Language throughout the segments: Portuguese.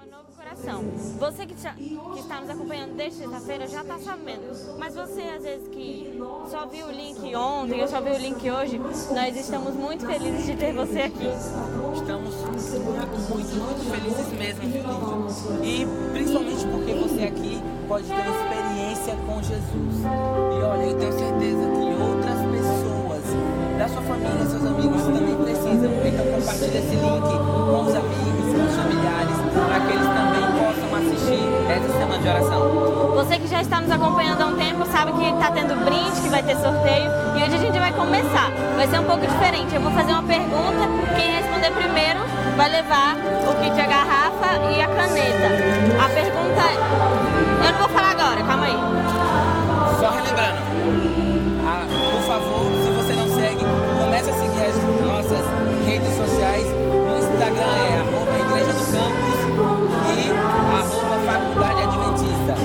novo coração. Você que está nos acompanhando desde sexta-feira já está sabendo, mas você às vezes que só viu o link ontem ou só viu o link hoje, nós estamos muito felizes de ter você aqui. Estamos muito felizes mesmo, Lídia. E principalmente porque você aqui pode ter uma experiência com Jesus. E olha, eu tenho certeza que outras pessoas da sua família, seus amigos também precisam. Então compartilhe esse link com os amigos, com os familiares, para que eles também possam assistir essa semana de oração. Você que já está nos acompanhando há um tempo sabe que está tendo brinde, que vai ter sorteio, e hoje a gente vai começar. Vai ser um pouco diferente. Eu vou fazer uma pergunta, quem responder primeiro vai levar o kit de garrafa e a caneta. A pergunta eu não vou falar agora, calma aí. Só relembrando, por favor, se você não segue, comece a seguir as nossas redes sociais. No Instagram é @Igreja do Campus e @Faculdade Adventista.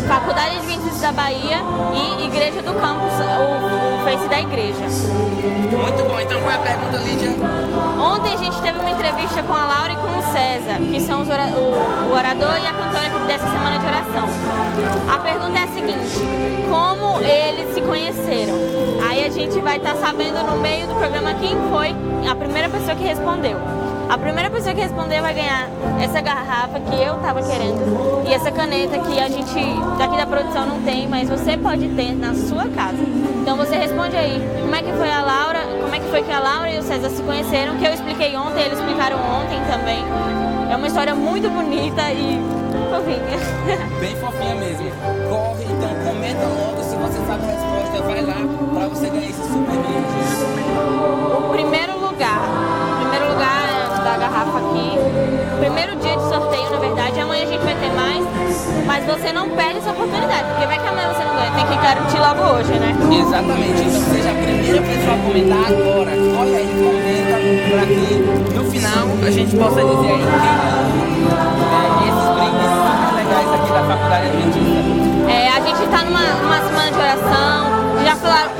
Faculdade Adventista da Bahia e Igreja do Campus, o Face da igreja. Muito bom, então qual é a pergunta, Lídia? Ontem a gente teve uma entrevista com a Laura e com o César, que são o orador e a cantora aqui dessa semana de oração. A pergunta é a seguinte: como eles se conheceram? Aí a gente vai estar sabendo no meio do programa quem foi a primeira pessoa que respondeu. A primeira pessoa que responder vai ganhar essa garrafa que eu tava querendo e essa caneta que a gente daqui da produção não tem, mas você pode ter na sua casa. Então você responde aí, como é que foi que a Laura e o César se conheceram, que eu expliquei ontem, eles explicaram ontem também. É uma história muito bonita e fofinha. Bem fofinha mesmo. Corre, então comenta logo, se você sabe a resposta, vai lá para você ganhar esse super brinde. O primeiro lugar da garrafa aqui, primeiro dia de sorteio, na verdade. Amanhã a gente vai ter mais, mas você não perde essa oportunidade, porque vai que amanhã você não ganha, tem que garantir logo hoje, né? Exatamente, então seja a primeira pessoa a comentar agora. Corre aí, comenta, para que no final a gente possa dizer aí quem esses brindes super legais aqui da Faculdade Adventista. A gente está numa semana de oração.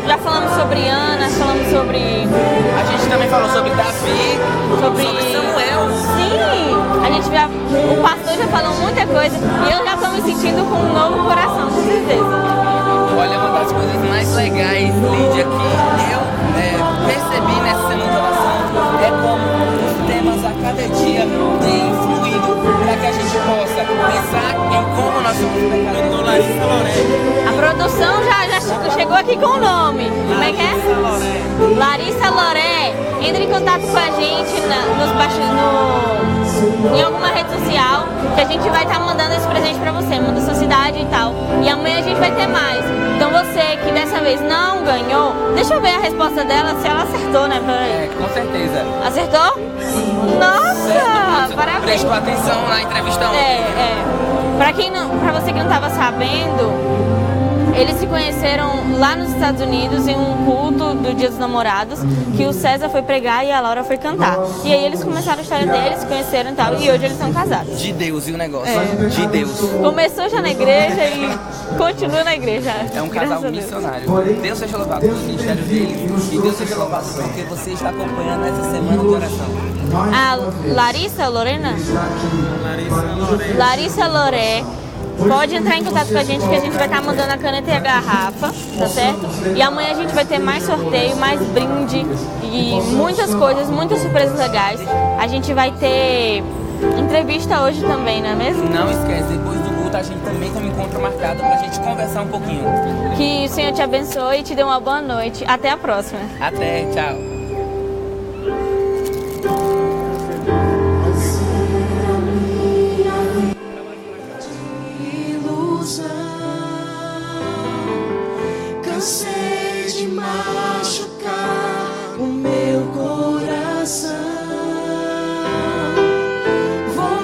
Já falamos sobre Ana, falamos sobre... A gente também falou sobre Davi, sobre Samuel. Sim! O pastor já falou muita coisa e eu já estou me sentindo com um novo coração, com certeza. Olha, uma das coisas mais legais, Lídia, que eu percebi nessa semana de oração é como os temas a cada dia têm fluído para que a gente possa pensar em como nós somos pecadores. Larissa Loré. A produção já chegou aqui com o nome. Como é que é? Larissa Loré. Entre em contato com a gente em alguma rede social, que a gente vai estar mandando esse presente pra você, manda sua cidade e tal. E amanhã a gente vai ter mais. Então você que dessa vez não ganhou, deixa eu ver a resposta dela, se ela acertou, né? Com certeza. Acertou? Nossa! Parabéns! Prestou atenção na entrevista ontem. Pra você que não estava sabendo, eles se conheceram lá nos Estados Unidos em um culto do Dia dos Namorados, que o César foi pregar e a Laura foi cantar. E aí eles começaram a história deles, se conheceram e tal, e hoje eles são casados. De Deus, e o negócio? De Deus. Começou já na igreja e continua na igreja. É um casal missionário. Deus seja louvado pelo ministério deles e Deus seja louvado porque você está acompanhando essa semana de oração. A Larissa Lorena? Larissa Loré. Pode entrar em contato com a gente, que a gente vai estar mandando a caneta e a garrafa, tá certo? E amanhã a gente vai ter mais sorteio, mais brinde e muitas coisas, muitas surpresas legais. A gente vai ter entrevista hoje também, não é mesmo? Não esquece, depois do culto a gente também tem um encontro marcado pra gente conversar um pouquinho. Que o Senhor te abençoe e te dê uma boa noite. Até a próxima. Até, tchau. Cansei de machucar o meu coração. Vou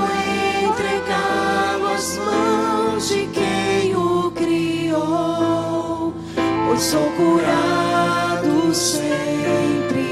entregá-lo às mãos de quem o criou, pois sou curado sempre.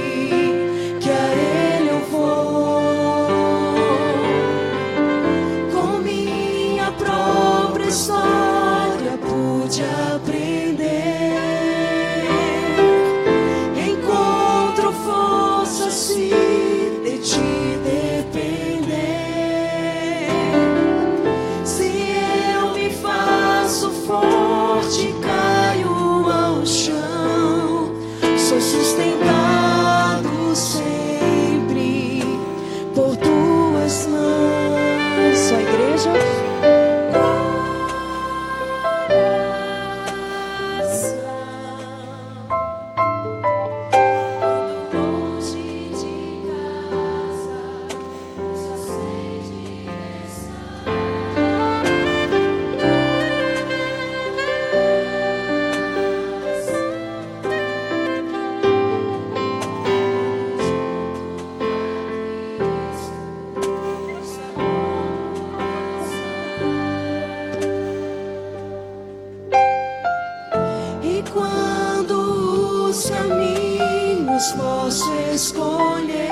igreja. Posso escolher,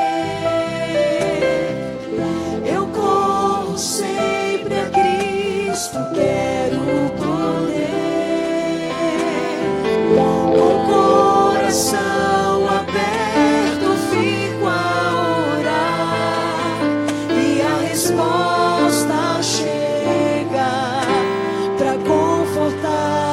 eu corro sempre a Cristo, quero poder, com o coração aberto fico a orar, e a resposta chega pra confortar.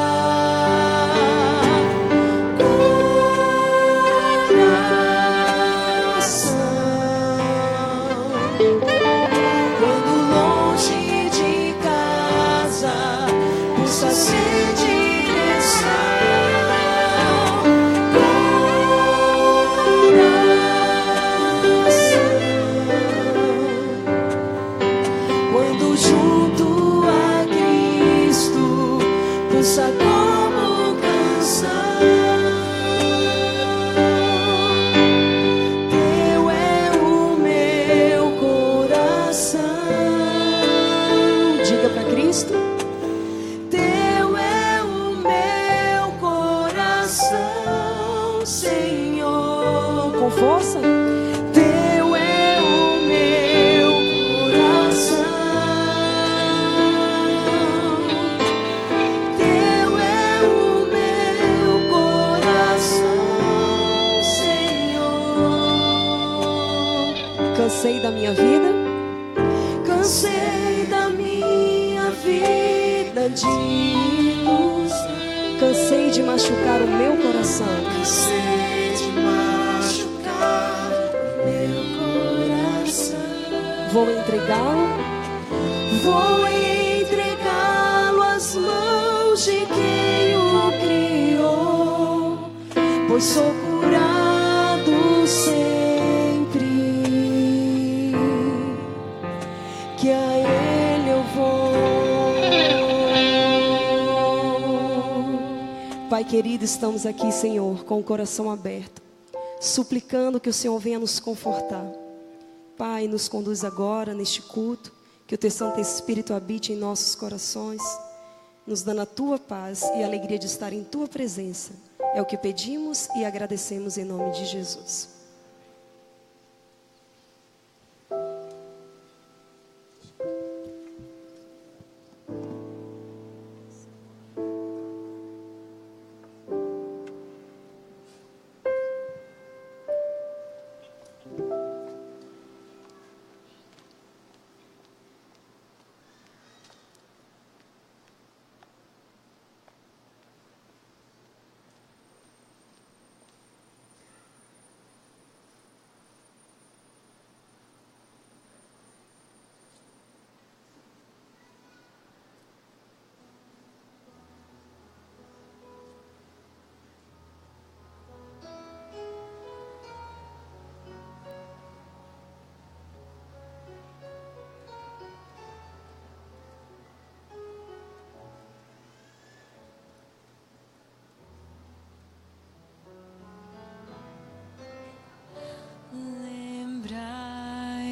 Como canção, teu é o meu coração. Diga para Cristo: teu é o meu coração, Senhor. Com força. Teu é o meu coração. Cansei da minha vida, cansei da minha vida de ilusão, cansei de machucar o meu coração, cansei de machucar o meu coração. Vou entregá-lo às mãos de quem o criou, pois sou curado sempre, que a Ele eu vou. Pai querido, estamos aqui, Senhor, com o coração aberto, suplicando que o Senhor venha nos confortar. Pai, nos conduz agora neste culto, que o Teu Santo Espírito habite em nossos corações, nos dando a Tua paz e a alegria de estar em Tua presença. É o que pedimos e agradecemos em nome de Jesus.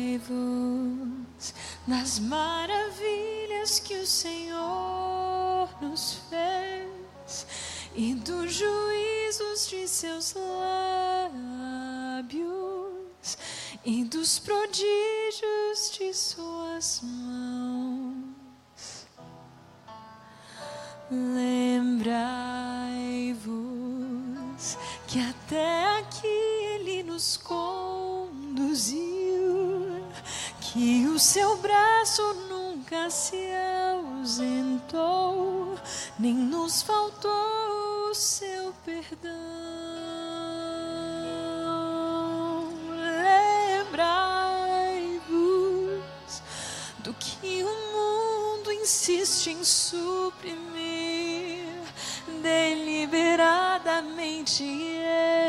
Lembrai-vos das maravilhas que o Senhor nos fez e dos juízos de seus lábios e dos prodígios de suas mãos. Lembrai-vos que até aqui Ele nos conduziu, que o seu braço nunca se ausentou, nem nos faltou o seu perdão. Lembrai-vos do que o mundo insiste em suprimir, deliberadamente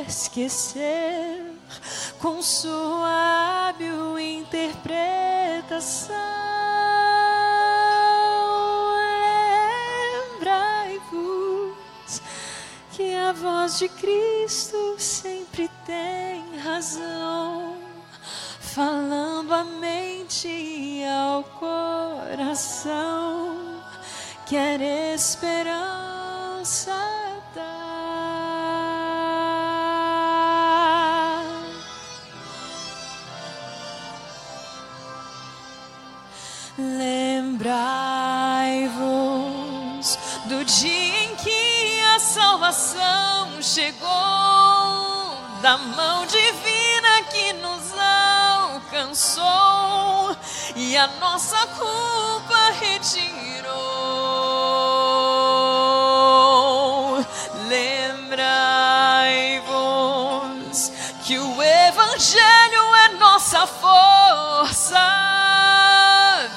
esquecer, com sua hábil interpretação. Lembrai-vos que a voz de Cristo sempre tem razão, falando à mente e ao coração, quer esperança dar. Lembrai-vos do dia em que a salvação chegou, da mão divina que nos alcançou e a nossa culpa retirou. Lembrai-vos que o Evangelho é nossa força,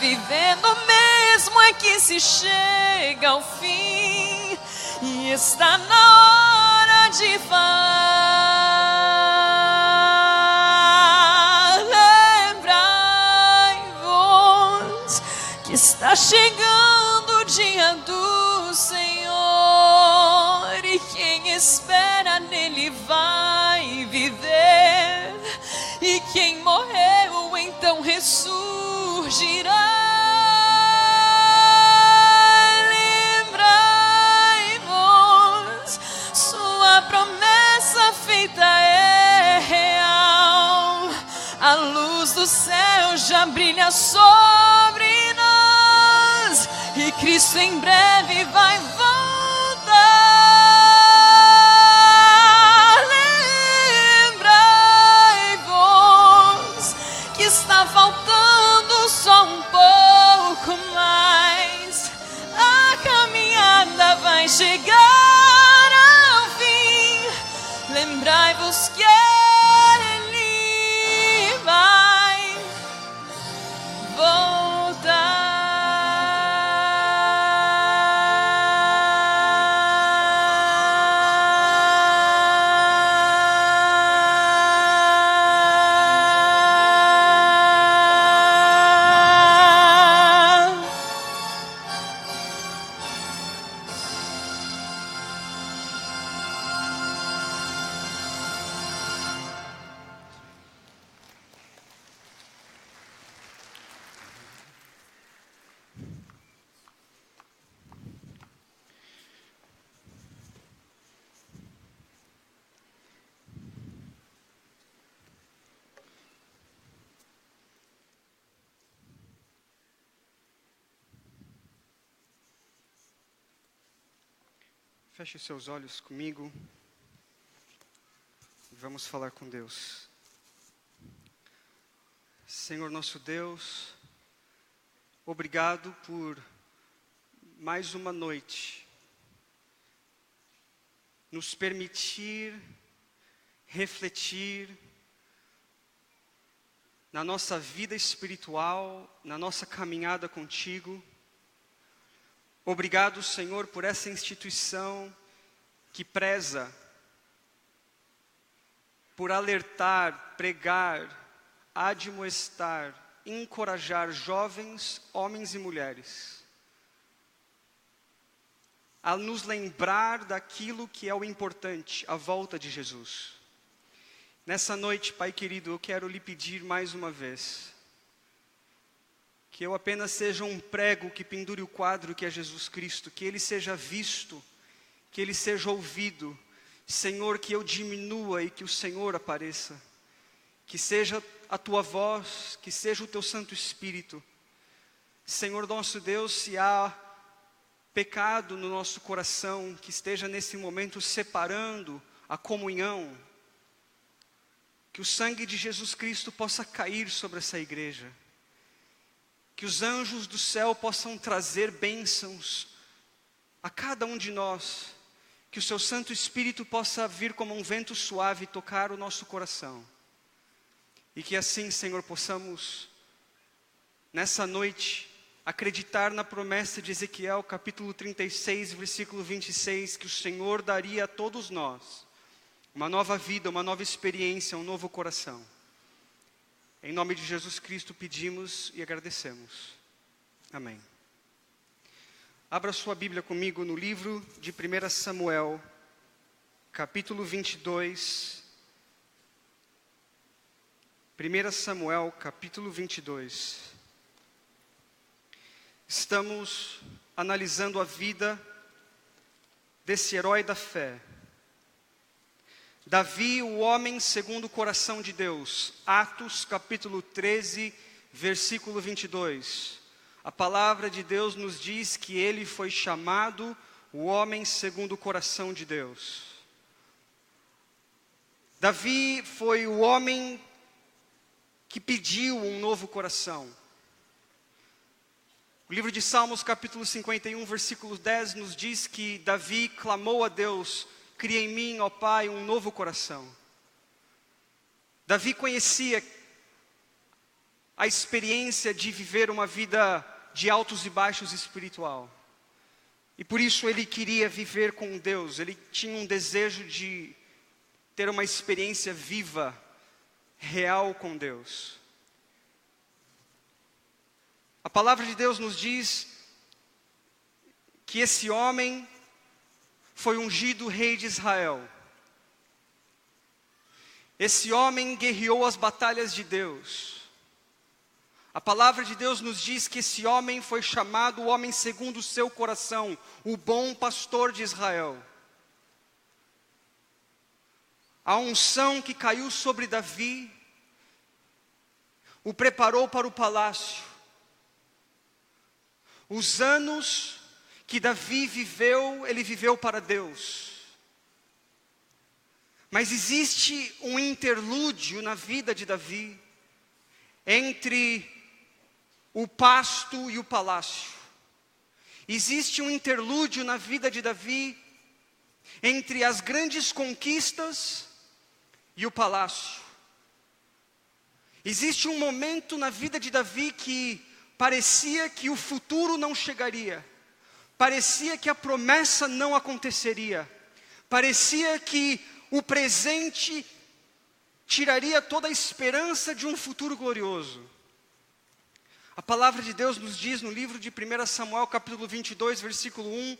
vivendo mesmo é que se chega ao fim, e está na hora de falar. Lembrai-vos que está chegando o dia do Senhor, e quem espera nele vai viver, e quem morreu então ressurgirá. Sua promessa feita é real, a luz do céu já brilha sobre nós, e Cristo em breve vai voltar. Lembrai-vos que está faltando só um pouco mais, a caminhada vai chegar. Lembrai-vos que Ele vai voltar. Feche seus olhos comigo e vamos falar com Deus. Senhor nosso Deus, obrigado por mais uma noite nos permitir refletir na nossa vida espiritual, na nossa caminhada contigo. Obrigado, Senhor, por essa instituição que preza por alertar, pregar, admoestar, encorajar jovens, homens e mulheres a nos lembrar daquilo que é o importante, a volta de Jesus. Nessa noite, Pai querido, eu quero lhe pedir mais uma vez que eu apenas seja um prego que pendure o quadro que é Jesus Cristo, que Ele seja visto, que Ele seja ouvido. Senhor, que eu diminua e que o Senhor apareça. Que seja a Tua voz, que seja o Teu Santo Espírito. Senhor nosso Deus, se há pecado no nosso coração, que esteja nesse momento separando a comunhão, que o sangue de Jesus Cristo possa cair sobre essa igreja. Que os anjos do céu possam trazer bênçãos a cada um de nós. Que o Seu Santo Espírito possa vir como um vento suave e tocar o nosso coração. E que assim, Senhor, possamos, nessa noite, acreditar na promessa de Ezequiel, capítulo 36, versículo 26, que o Senhor daria a todos nós uma nova vida, uma nova experiência, um novo coração. Em nome de Jesus Cristo pedimos e agradecemos. Amém. Abra sua Bíblia comigo no livro de 1 Samuel, capítulo 22. 1 Samuel, capítulo 22. Estamos analisando a vida desse herói da fé. Davi, o homem segundo o coração de Deus. Atos, capítulo 13, versículo 22. A palavra de Deus nos diz que ele foi chamado o homem segundo o coração de Deus. Davi foi o homem que pediu um novo coração. O livro de Salmos, capítulo 51, versículo 10, nos diz que Davi clamou a Deus: cria em mim, ó Pai, um novo coração. Davi conhecia a experiência de viver uma vida de altos e baixos espiritual. E por isso ele queria viver com Deus. Ele tinha um desejo de ter uma experiência viva, real com Deus. A palavra de Deus nos diz que esse homem foi ungido rei de Israel. Esse homem guerreou as batalhas de Deus. A palavra de Deus nos diz que esse homem foi chamado o homem segundo o seu coração, o bom pastor de Israel. A unção que caiu sobre Davi o preparou para o palácio. Os anos que Davi viveu, ele viveu para Deus. Mas existe um interlúdio na vida de Davi entre o pasto e o palácio. Existe um interlúdio na vida de Davi entre as grandes conquistas e o palácio. Existe um momento na vida de Davi que parecia que o futuro não chegaria. Parecia que a promessa não aconteceria. Parecia que o presente tiraria toda a esperança de um futuro glorioso. A palavra de Deus nos diz no livro de 1 Samuel, capítulo 22, versículo 1,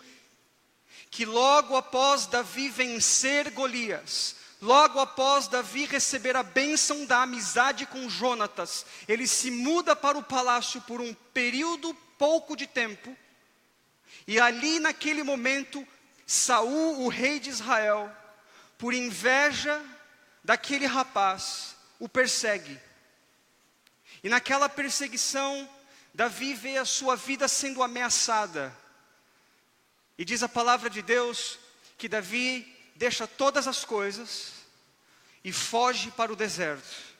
que logo após Davi vencer Golias, logo após Davi receber a bênção da amizade com Jonatas, ele se muda para o palácio por um período pouco de tempo. E ali naquele momento, Saul, o rei de Israel, por inveja daquele rapaz, o persegue. E naquela perseguição, Davi vê a sua vida sendo ameaçada. E diz a palavra de Deus que Davi deixa todas as coisas e foge para o deserto.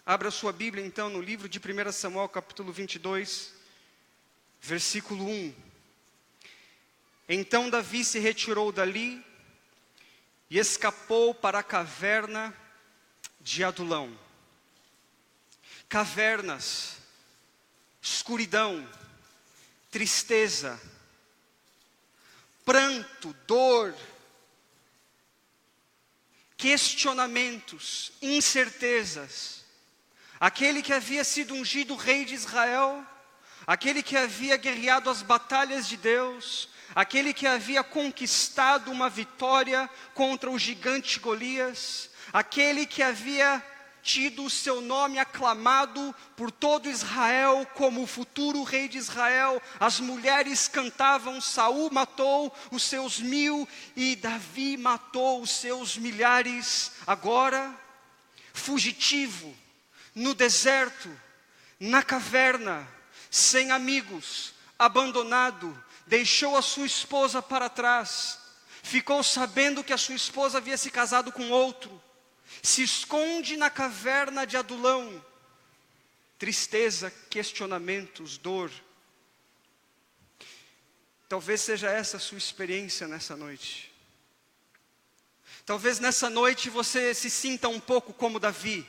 Abra sua Bíblia então no livro de 1 Samuel, capítulo 22, versículo 1. Então Davi se retirou dali e escapou para a caverna de Adulão. Cavernas, escuridão, tristeza, pranto, dor, questionamentos, incertezas. Aquele que havia sido ungido rei de Israel, aquele que havia guerreado as batalhas de Deus, aquele que havia conquistado uma vitória contra o gigante Golias, aquele que havia tido o seu nome aclamado por todo Israel como o futuro rei de Israel. As mulheres cantavam: Saul matou os seus 1000 e Davi matou os seus milhares. Agora, fugitivo, no deserto, na caverna, sem amigos, abandonado, deixou a sua esposa para trás, ficou sabendo que a sua esposa havia se casado com outro, se esconde na caverna de Adulão. Tristeza, questionamentos, dor. Talvez seja essa a sua experiência nessa noite. Talvez nessa noite você se sinta um pouco como Davi.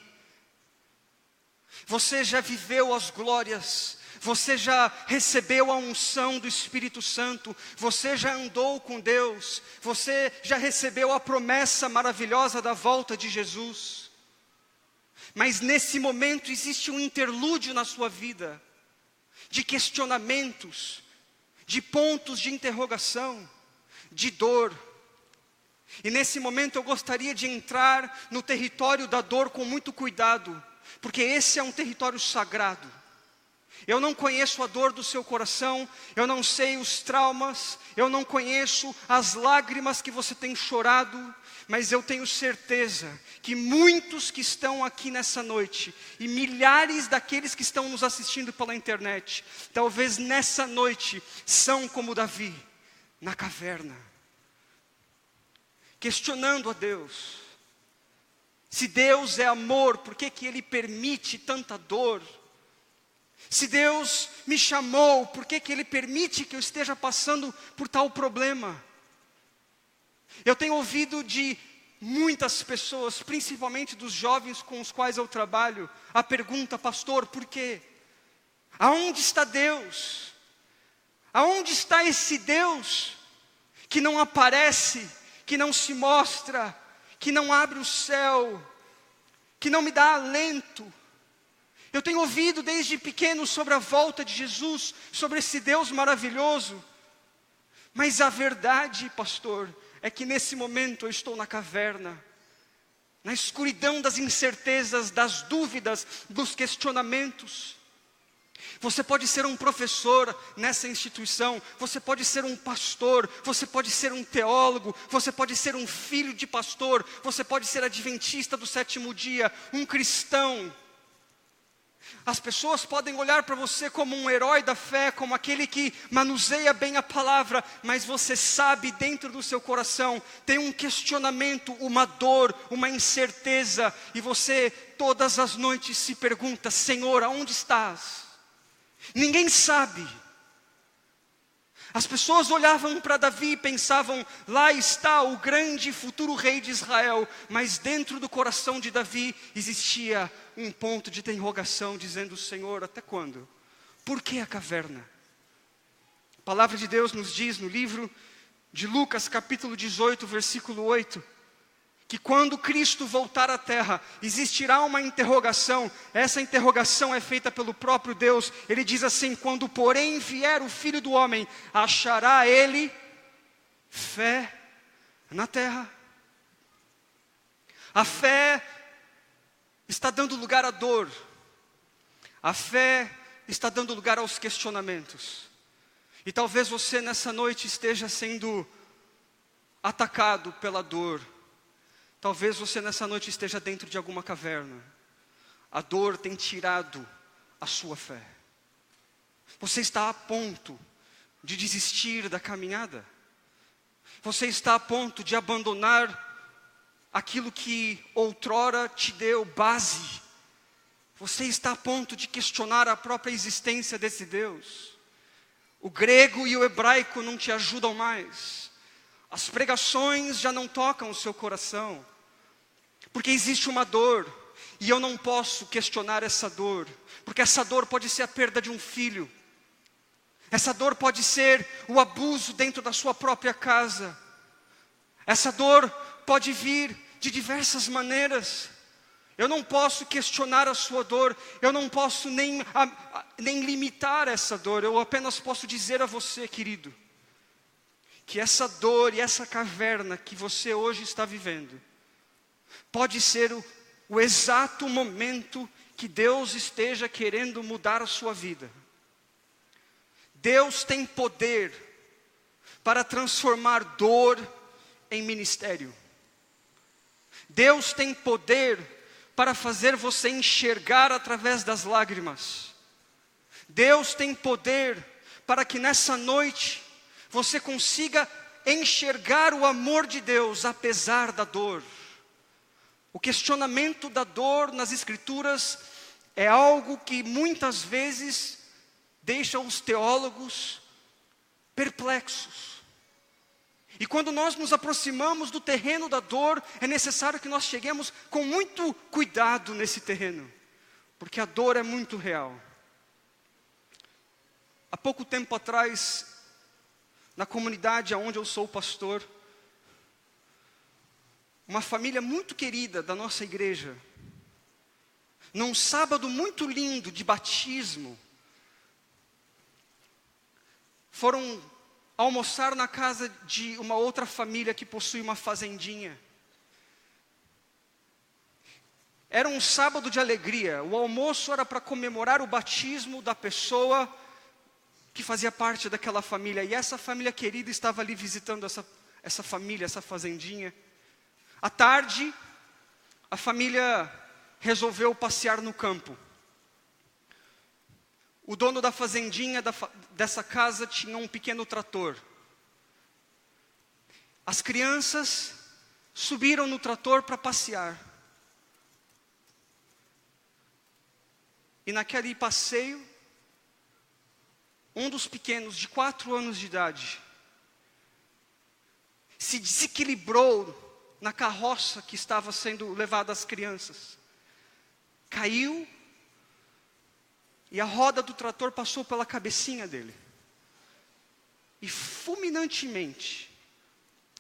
Você já viveu as glórias, Você já recebeu a unção do Espírito Santo, você já andou com Deus, você já recebeu a promessa maravilhosa da volta de Jesus. Mas nesse momento existe um interlúdio na sua vida, de questionamentos, de pontos de interrogação, de dor. E nesse momento eu gostaria de entrar no território da dor com muito cuidado, porque esse é um território sagrado. Eu não conheço a dor do seu coração, eu não sei os traumas, eu não conheço as lágrimas que você tem chorado, mas eu tenho certeza que muitos que estão aqui nessa noite, e milhares daqueles que estão nos assistindo pela internet, talvez nessa noite são como Davi, na caverna, questionando a Deus. Se Deus é amor, por que Ele permite tanta dor? Se Deus me chamou, por que Ele permite que eu esteja passando por tal problema? Eu tenho ouvido de muitas pessoas, principalmente dos jovens com os quais eu trabalho, a pergunta: pastor, por quê? Aonde está Deus? Aonde está esse Deus que não aparece, que não se mostra, que não abre o céu, que não me dá alento? Eu tenho ouvido desde pequeno sobre a volta de Jesus, sobre esse Deus maravilhoso. Mas a verdade, pastor, é que nesse momento eu estou na caverna, na escuridão das incertezas, das dúvidas, dos questionamentos. Você pode ser um professor nessa instituição, você pode ser um pastor, você pode ser um teólogo, você pode ser um filho de pastor, você pode ser adventista do sétimo dia, um cristão. As pessoas podem olhar para você como um herói da fé, como aquele que manuseia bem a palavra, mas você sabe dentro do seu coração, tem um questionamento, uma dor, uma incerteza, e você todas as noites se pergunta: Senhor, aonde estás? Ninguém sabe. As pessoas olhavam para Davi e pensavam: lá está o grande futuro rei de Israel. Mas dentro do coração de Davi existia um ponto de interrogação, dizendo: Senhor, até quando? Por que a caverna? A palavra de Deus nos diz no livro de Lucas, capítulo 18, versículo 8, que quando Cristo voltar à terra, existirá uma interrogação. Essa interrogação é feita pelo próprio Deus. Ele diz assim: quando porém vier o Filho do Homem, achará ele fé na terra? A fé está dando lugar à dor. A fé está dando lugar aos questionamentos. E talvez você nessa noite esteja sendo atacado pela dor. Talvez você nessa noite esteja dentro de alguma caverna. A dor tem tirado a sua fé. Você está a ponto de desistir da caminhada. Você está a ponto de abandonar aquilo que outrora te deu base. Você está a ponto de questionar a própria existência desse Deus. O grego e o hebraico não te ajudam mais. As pregações já não tocam o seu coração, porque existe uma dor, e eu não posso questionar essa dor, porque essa dor pode ser a perda de um filho, essa dor pode ser o abuso dentro da sua própria casa, essa dor pode vir de diversas maneiras. Eu não posso questionar a sua dor, eu não posso nem limitar essa dor, eu apenas posso dizer a você, querido, que essa dor e essa caverna que você hoje está vivendo, pode ser o exato momento que Deus esteja querendo mudar a sua vida. Deus tem poder para transformar dor em ministério. Deus tem poder para fazer você enxergar através das lágrimas. Deus tem poder para que nessa noite você consiga enxergar o amor de Deus apesar da dor. O questionamento da dor nas Escrituras é algo que muitas vezes deixa os teólogos perplexos. E quando nós nos aproximamos do terreno da dor, é necessário que nós cheguemos com muito cuidado nesse terreno, porque a dor é muito real. há pouco tempo atrás, na comunidade onde eu sou pastor, uma família muito querida da nossa igreja, num sábado muito lindo de batismo, foram almoçar na casa de uma outra família que possui uma fazendinha. Era um sábado de alegria. O almoço era para comemorar o batismo da pessoa que fazia parte daquela família. E essa família querida estava ali visitando essa família, essa fazendinha. À tarde, a família resolveu passear no campo. O dono da fazendinha dessa casa tinha um pequeno trator. As crianças subiram no trator para passear. E naquele passeio, um dos pequenos, de 4 anos de idade, se desequilibrou na carroça que estava sendo levada às crianças. Caiu, e a roda do trator passou pela cabecinha dele. E fulminantemente,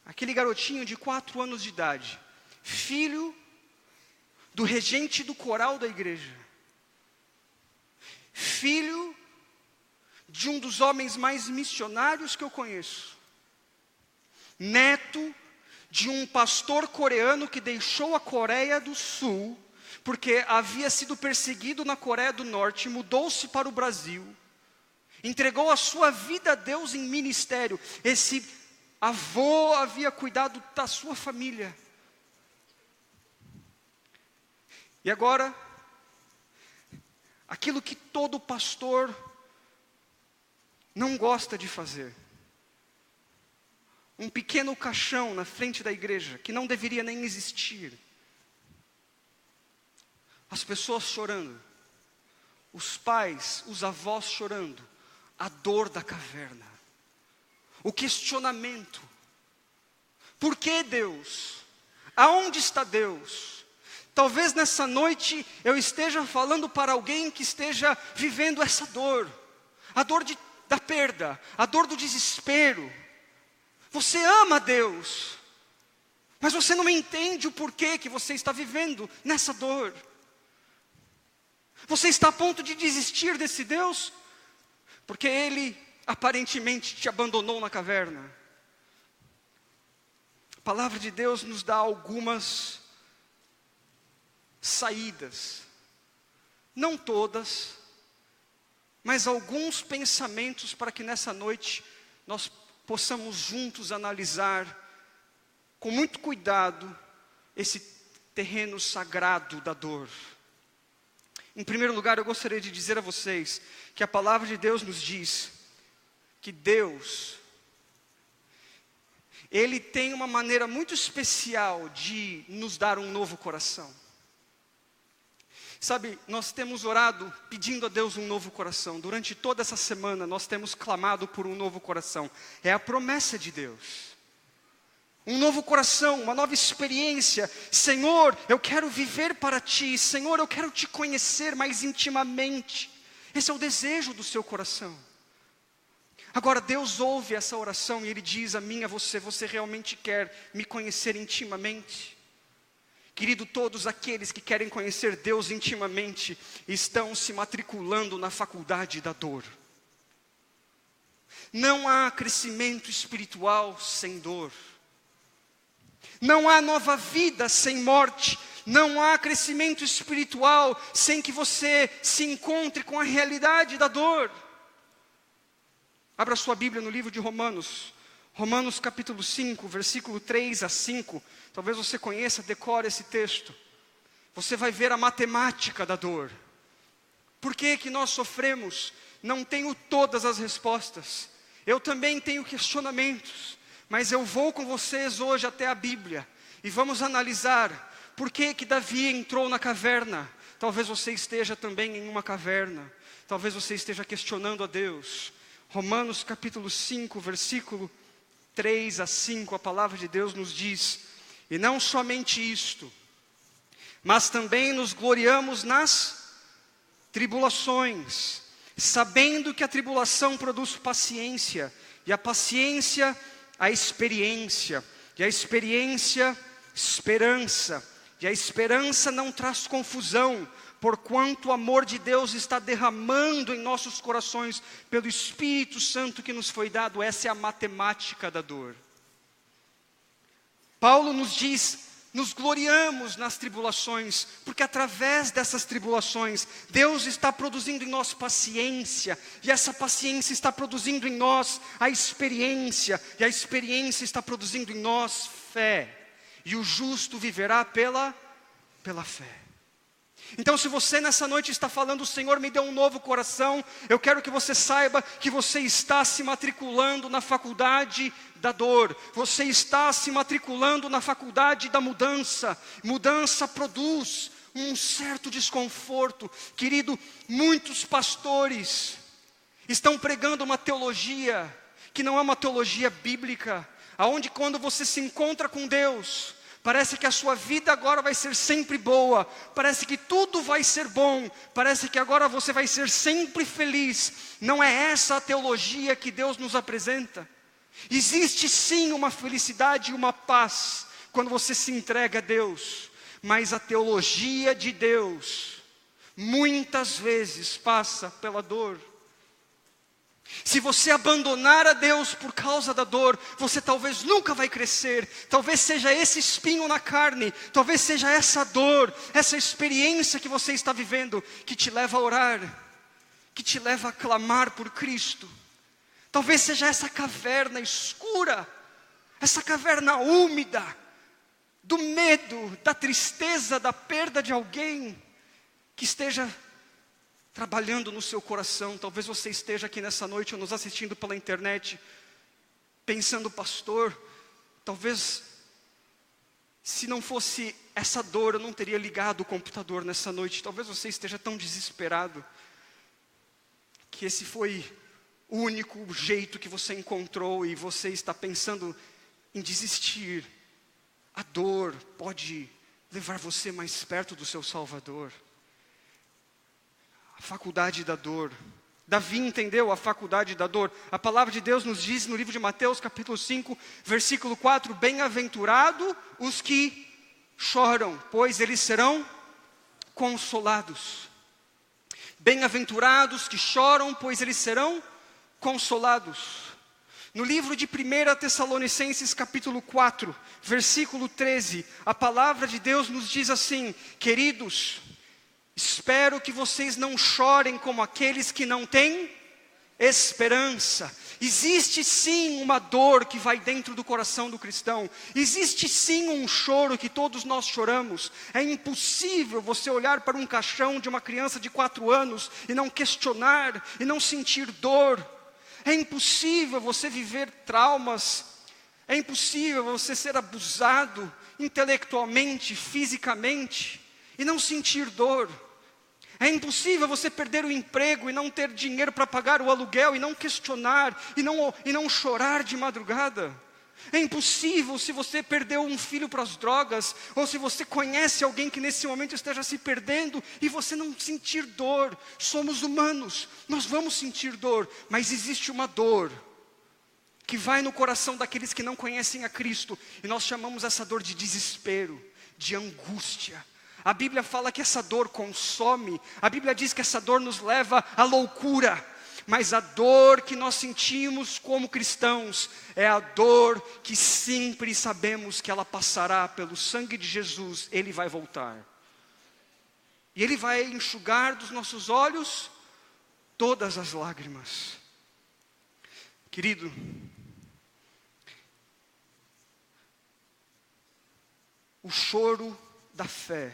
aquele garotinho de 4 anos de idade, filho do regente do coral da igreja, filho de um dos homens mais missionários que eu conheço, neto de um pastor coreano que deixou a Coreia do Sul, porque havia sido perseguido na Coreia do Norte, mudou-se para o Brasil, entregou a sua vida a Deus em ministério. Esse avô havia cuidado da sua família. E agora, aquilo que todo pastor não gosta de fazer. Um pequeno caixão na frente da igreja, que não deveria nem existir. As pessoas chorando. Os pais, os avós chorando. A dor da caverna. O questionamento. Por que Deus? Aonde está Deus? Talvez nessa noite eu esteja falando para alguém que esteja vivendo essa dor. A dor da perda, a dor do desespero. Você ama Deus, mas você não entende o porquê que você está vivendo nessa dor. Você está a ponto de desistir desse Deus, porque Ele aparentemente te abandonou na caverna. A palavra de Deus nos dá algumas saídas, não todas, mas alguns pensamentos para que nessa noite nós possamos juntos analisar com muito cuidado esse terreno sagrado da dor. Em primeiro lugar, eu gostaria de dizer a vocês que a palavra de Deus nos diz que Deus, Ele tem uma maneira muito especial de nos dar um novo coração. Sabe, nós temos orado pedindo a Deus um novo coração. Durante toda essa semana nós temos clamado por um novo coração. É a promessa de Deus. Um novo coração, uma nova experiência. Senhor, eu quero viver para Ti. Senhor, eu quero Te conhecer mais intimamente. Esse é o desejo do seu coração. Agora Deus ouve essa oração e Ele diz a mim, a você: você realmente quer me conhecer intimamente? Querido, todos aqueles que querem conhecer Deus intimamente estão se matriculando na faculdade da dor. Não há crescimento espiritual sem dor. Não há nova vida sem morte. Não há crescimento espiritual sem que você se encontre com a realidade da dor. Abra sua Bíblia no livro de Romanos. Romanos capítulo 5, versículo 3 a 5. Talvez você conheça, decore esse texto. Você vai ver a matemática da dor. Por que que nós sofremos? Não tenho todas as respostas. Eu também tenho questionamentos. Mas eu vou com vocês hoje até a Bíblia. E vamos analisar por que que Davi entrou na caverna. Talvez você esteja também em uma caverna. Talvez você esteja questionando a Deus. Romanos capítulo 5, versículo 3 a 5, a palavra de Deus nos diz: e não somente isto, mas também nos gloriamos nas tribulações, sabendo que a tribulação produz paciência, e a paciência, a experiência, e a experiência, esperança, e a esperança não traz confusão, porquanto o amor de Deus está derramando em nossos corações pelo Espírito Santo que nos foi dado. Essa é a matemática da dor. Paulo nos diz: nos gloriamos nas tribulações, porque através dessas tribulações, Deus está produzindo em nós paciência, e essa paciência está produzindo em nós a experiência, e a experiência está produzindo em nós fé, e o justo viverá pela fé. Então, se você nessa noite está falando: o Senhor me deu um novo coração, eu quero que você saiba que você está se matriculando na faculdade da dor, você está se matriculando na faculdade da mudança. Mudança produz um certo desconforto. Querido, muitos pastores estão pregando uma teologia que não é uma teologia bíblica, aonde quando você se encontra com Deus, parece que a sua vida agora vai ser sempre boa, parece que tudo vai ser bom, parece que agora você vai ser sempre feliz. Não é essa a teologia que Deus nos apresenta. Existe sim uma felicidade e uma paz quando você se entrega a Deus, mas a teologia de Deus muitas vezes passa pela dor. Se você abandonar a Deus por causa da dor, você talvez nunca vai crescer. Talvez seja esse espinho na carne, talvez seja essa dor, essa experiência que você está vivendo, que te leva a orar, que te leva a clamar por Cristo. Talvez seja essa caverna escura, essa caverna úmida, do medo, da tristeza, da perda de alguém, que esteja trabalhando no seu coração. Talvez você esteja aqui nessa noite ou nos assistindo pela internet, pensando: pastor, talvez se não fosse essa dor eu não teria ligado o computador nessa noite. Talvez você esteja tão desesperado que esse foi o único jeito que você encontrou e você está pensando em desistir. A dor pode levar você mais perto do seu Salvador. A faculdade da dor. Davi entendeu a faculdade da dor. A palavra de Deus nos diz no livro de Mateus, capítulo 5, versículo 4: bem-aventurado os que choram, pois eles serão consolados. Bem-aventurados que choram, pois eles serão consolados. No livro de 1 Tessalonicenses, capítulo 4, versículo 13, a palavra de Deus nos diz assim: queridos, espero que vocês não chorem como aqueles que não têm esperança. Existe sim uma dor que vai dentro do coração do cristão. Existe sim um choro que todos nós choramos. É impossível você olhar para um caixão de uma criança de 4 anos e não questionar, e não sentir dor. É impossível você viver traumas. É impossível você ser abusado intelectualmente, fisicamente, e não sentir dor. É impossível você perder o emprego e não ter dinheiro para pagar o aluguel e não questionar e não chorar de madrugada. É impossível se você perdeu um filho para as drogas, ou se você conhece alguém que nesse momento esteja se perdendo e você não sentir dor. Somos humanos, nós vamos sentir dor, mas existe uma dor que vai no coração daqueles que não conhecem a Cristo, e nós chamamos essa dor de desespero, de angústia. A Bíblia fala que essa dor consome, a Bíblia diz que essa dor nos leva à loucura, mas a dor que nós sentimos como cristãos é a dor que sempre sabemos que ela passará pelo sangue de Jesus. Ele vai voltar, e Ele vai enxugar dos nossos olhos todas as lágrimas. Querido, o choro da fé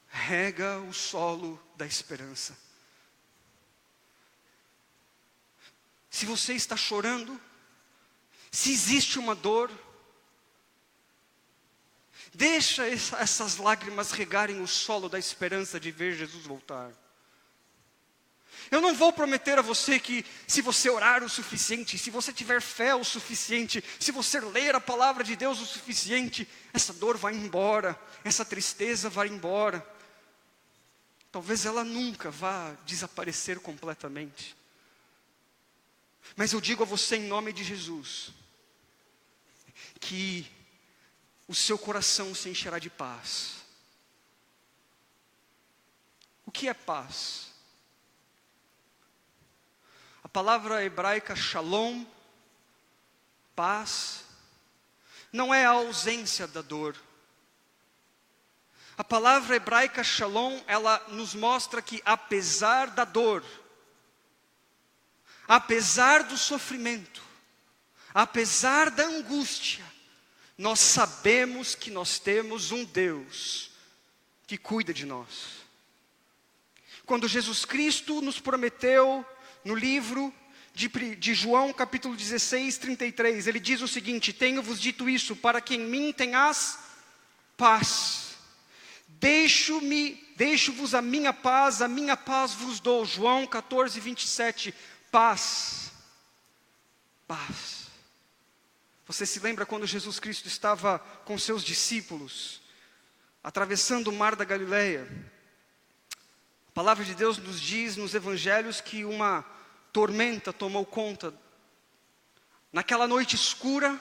rega o solo da esperança. Se você está chorando, se existe uma dor, deixa essas lágrimas regarem o solo da esperança de ver Jesus voltar. Eu não vou prometer a você que se você orar o suficiente, se você tiver fé o suficiente, se você ler a palavra de Deus o suficiente, essa dor vai embora, essa tristeza vai embora. talvez ela nunca vá desaparecer completamente. Mas eu digo a você em nome de Jesus, que o seu coração se encherá de paz. O que é paz? A palavra hebraica shalom, paz, não é a ausência da dor. A palavra hebraica shalom, ela nos mostra que apesar da dor, apesar do sofrimento, apesar da angústia, nós sabemos que nós temos um Deus que cuida de nós. Quando Jesus Cristo nos prometeu no livro de João capítulo 16, 33, ele diz o seguinte: tenho-vos dito isso, para que em mim tenhas paz. Deixo-vos a minha paz vos dou. João 14, 27, paz. Paz. Você se lembra quando Jesus Cristo estava com seus discípulos, atravessando o mar da Galileia? A palavra de Deus nos diz nos evangelhos que uma tormenta tomou conta. Naquela noite escura,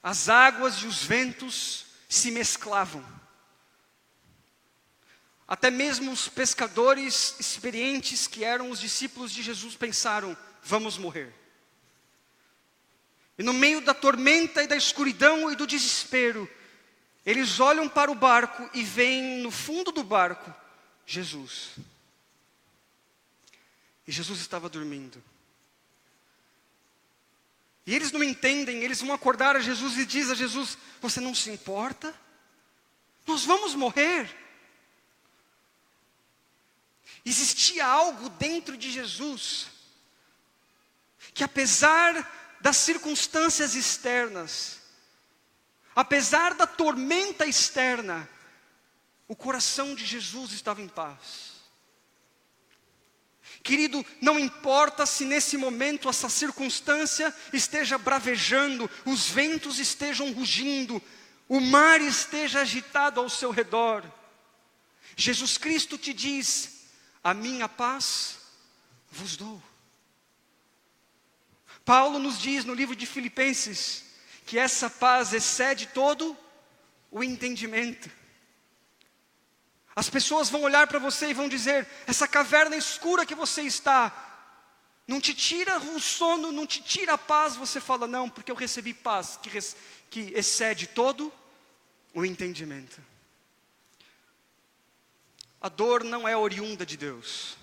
as águas e os ventos se mesclavam. Até mesmo os pescadores experientes, que eram os discípulos de Jesus, pensaram: vamos morrer. E no meio da tormenta e da escuridão e do desespero, eles olham para o barco e veem no fundo do barco Jesus. E Jesus estava dormindo. E eles não entendem, eles vão acordar a Jesus e diz a Jesus: você não se importa? Nós vamos morrer. Existia algo dentro de Jesus, que apesar das circunstâncias externas, apesar da tormenta externa, o coração de Jesus estava em paz. Querido, não importa se nesse momento essa circunstância esteja bravejando, os ventos estejam rugindo, o mar esteja agitado ao seu redor, Jesus Cristo te diz: a minha paz vos dou. Paulo nos diz no livro de Filipenses que essa paz excede todo o entendimento. As pessoas vão olhar para você e vão dizer: essa caverna escura que você está, não te tira o sono, não te tira a paz. Você fala: não, porque eu recebi paz que excede todo o entendimento. A dor não é oriunda de Deus.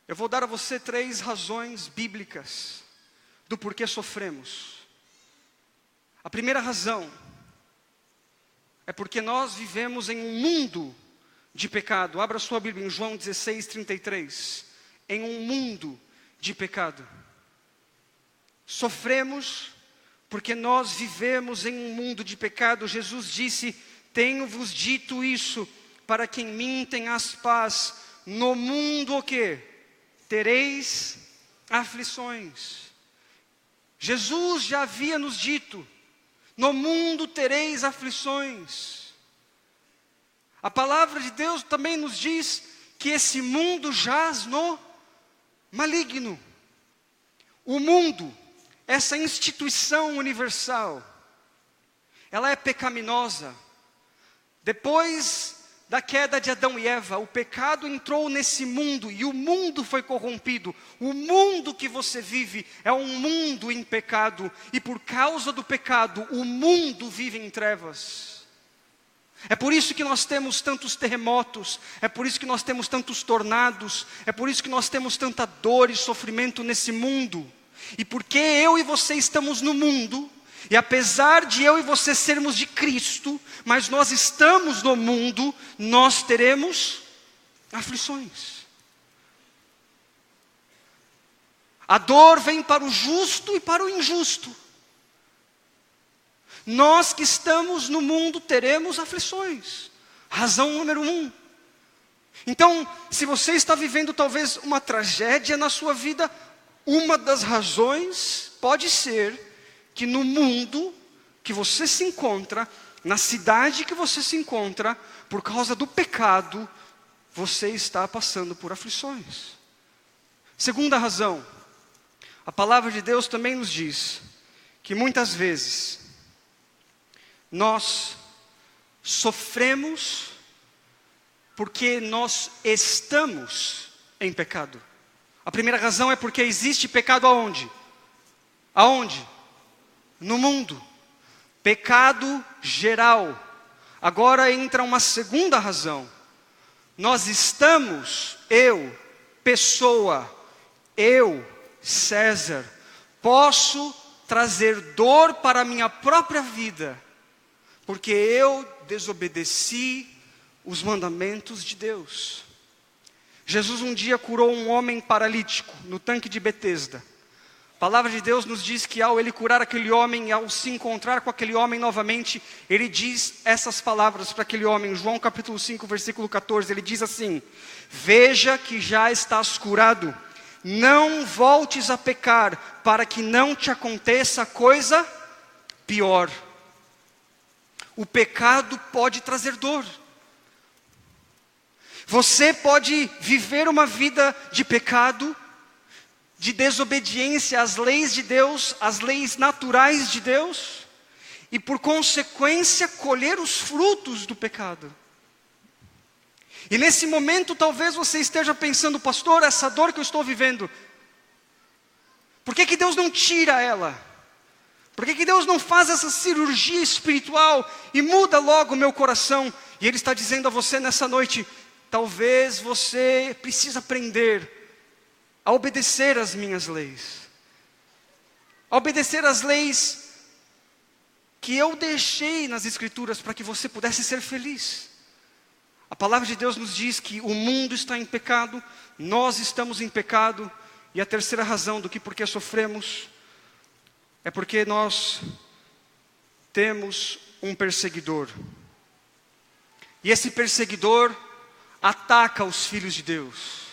Eu vou dar a você 3 razões bíblicas do porquê sofremos. A primeira razão é porque nós vivemos em um mundo de pecado. Abra sua Bíblia em João 16, 33. Em um mundo de pecado. Sofremos porque nós vivemos em um mundo de pecado. Jesus disse: tenho-vos dito isso, para que em mim tenhas paz. No mundo o quê? Tereis aflições. Jesus já havia nos dito: no mundo tereis aflições. A palavra de Deus também nos diz que esse mundo jaz no maligno. O mundo, essa instituição universal, ela é pecaminosa. Depois da queda de Adão e Eva, o pecado entrou nesse mundo e o mundo foi corrompido. O mundo que você vive é um mundo em pecado, e por causa do pecado, o mundo vive em trevas. É por isso que nós temos tantos terremotos, é por isso que nós temos tantos tornados, é por isso que nós temos tanta dor e sofrimento nesse mundo. E porque eu e você estamos no mundo, e apesar de eu e você sermos de Cristo, mas nós estamos no mundo, nós teremos aflições. A dor vem para o justo e para o injusto. Nós que estamos no mundo teremos aflições. Razão número 1. Então, se você está vivendo talvez uma tragédia na sua vida, uma das razões pode ser que no mundo que você se encontra, na cidade que você se encontra, por causa do pecado, você está passando por aflições. Segunda razão, a palavra de Deus também nos diz que muitas vezes nós sofremos porque nós estamos em pecado. A primeira razão é porque existe pecado aonde? Aonde? No mundo. Pecado geral. Agora entra uma segunda razão. Nós estamos, eu, pessoa, eu, César, posso trazer dor para a minha própria vida, porque eu desobedeci os mandamentos de Deus. Jesus um dia curou um homem paralítico no tanque de Betesda. A palavra de Deus nos diz que ao ele curar aquele homem, ao se encontrar com aquele homem novamente, ele diz essas palavras para aquele homem, João capítulo 5, versículo 14, ele diz assim: veja que já estás curado, não voltes a pecar, para que não te aconteça coisa pior. O pecado pode trazer dor. Você pode viver uma vida de pecado, de desobediência às leis de Deus, às leis naturais de Deus, e por consequência colher os frutos do pecado. E nesse momento talvez você esteja pensando: pastor, essa dor que eu estou vivendo, por que Deus não tira ela? Por que Deus não faz essa cirurgia espiritual e muda logo o meu coração? E Ele está dizendo a você nessa noite: talvez você precise aprender a obedecer às minhas leis, a obedecer às leis que eu deixei nas Escrituras para que você pudesse ser feliz. A palavra de Deus nos diz que o mundo está em pecado, nós estamos em pecado, e a terceira razão do que porque sofremos é porque nós temos um perseguidor. E esse perseguidor ataca os filhos de Deus.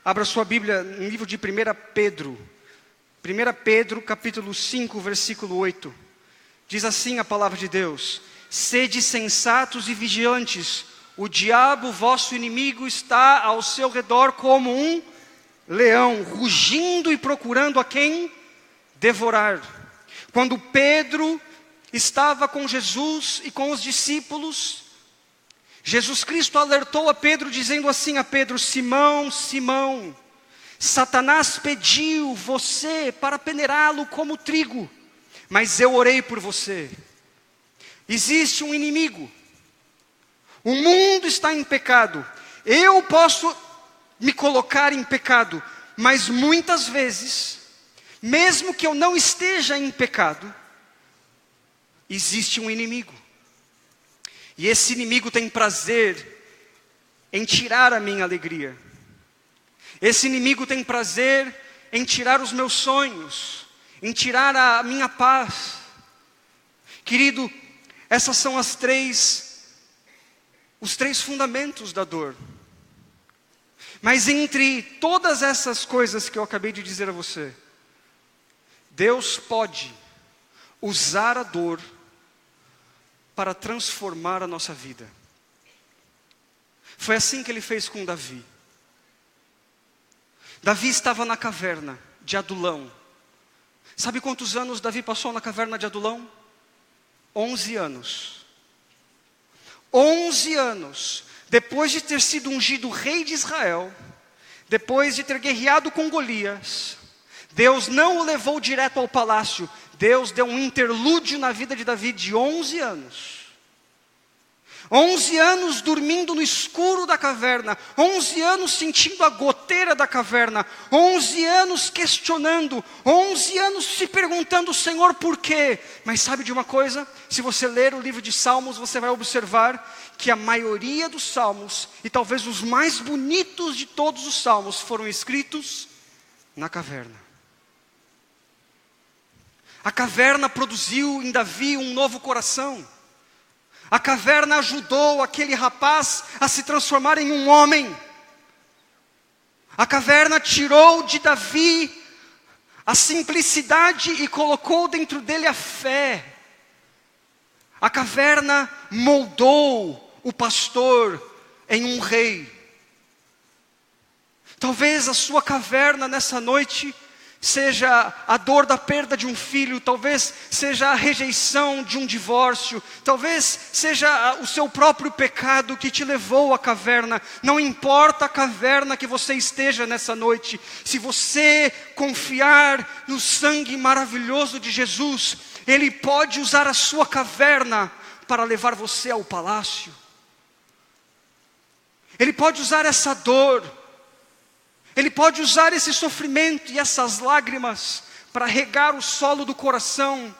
Abra sua Bíblia no livro de 1 Pedro. 1 Pedro capítulo 5, versículo 8. Diz assim a palavra de Deus: sede sensatos e vigilantes, o diabo, vosso inimigo, está ao seu redor como um leão, rugindo e procurando a quem devorar. Quando Pedro estava com Jesus e com os discípulos, Jesus Cristo alertou a Pedro, dizendo assim a Pedro: Simão, Simão, Satanás pediu você para peneirá-lo como trigo, mas eu orei por você. Existe um inimigo, o mundo está em pecado, eu posso me colocar em pecado, mas muitas vezes, mesmo que eu não esteja em pecado, existe um inimigo. E esse inimigo tem prazer em tirar a minha alegria. Esse inimigo tem prazer em tirar os meus sonhos, em tirar a minha paz. Querido, essas são os três fundamentos da dor. Mas entre todas essas coisas que eu acabei de dizer a você, Deus pode usar a dor para transformar a nossa vida. Foi assim que Ele fez com Davi. Davi estava na caverna de Adulão. Sabe quantos anos Davi passou na caverna de Adulão? 11 anos. 11 anos. Depois de ter sido ungido rei de Israel, depois de ter guerreado com Golias, Deus não o levou direto ao palácio. Deus deu um interlúdio na vida de Davi de 11 anos. 11 anos dormindo no escuro da caverna. 11 anos sentindo a goteira da caverna. 11 anos questionando. 11 anos se perguntando: Senhor, por quê? Mas sabe de uma coisa? Se você ler o livro de Salmos, você vai observar que a maioria dos salmos, e talvez os mais bonitos de todos os salmos, foram escritos na caverna. A caverna produziu em Davi um novo coração. A caverna ajudou aquele rapaz a se transformar em um homem. A caverna tirou de Davi a simplicidade e colocou dentro dele a fé. A caverna moldou o pastor em um rei. Talvez a sua caverna nessa noite seja a dor da perda de um filho, talvez seja a rejeição de um divórcio, talvez seja o seu próprio pecado que te levou à caverna. Não importa a caverna que você esteja nessa noite, se você confiar no sangue maravilhoso de Jesus, Ele pode usar a sua caverna para levar você ao palácio. Ele pode usar essa dor, Ele pode usar esse sofrimento e essas lágrimas para regar o solo do coração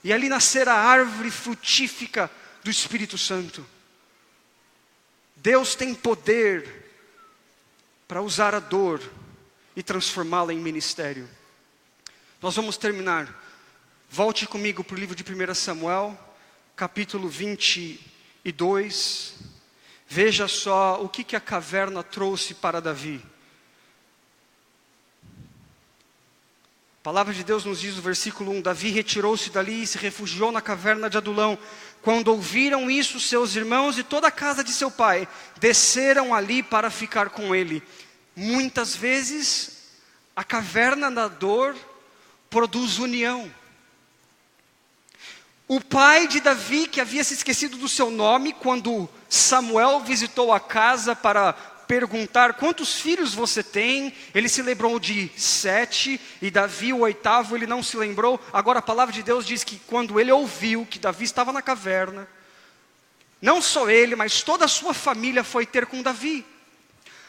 e ali nascer a árvore frutífica do Espírito Santo. Deus tem poder para usar a dor e transformá-la em ministério. Nós vamos terminar. Volte comigo para o livro de 1 Samuel, capítulo 22. Veja só o que a caverna trouxe para Davi. A palavra de Deus nos diz no versículo 1: Davi retirou-se dali e se refugiou na caverna de Adulão. Quando ouviram isso, seus irmãos e toda a casa de seu pai desceram ali para ficar com ele. Muitas vezes, a caverna da dor produz união. O pai de Davi, que havia se esquecido do seu nome, quando Samuel visitou a casa para perguntar quantos filhos você tem, ele se lembrou de 7, e Davi, o 8º, ele não se lembrou. Agora a palavra de Deus diz que quando ele ouviu que Davi estava na caverna, não só ele, mas toda a sua família foi ter com Davi.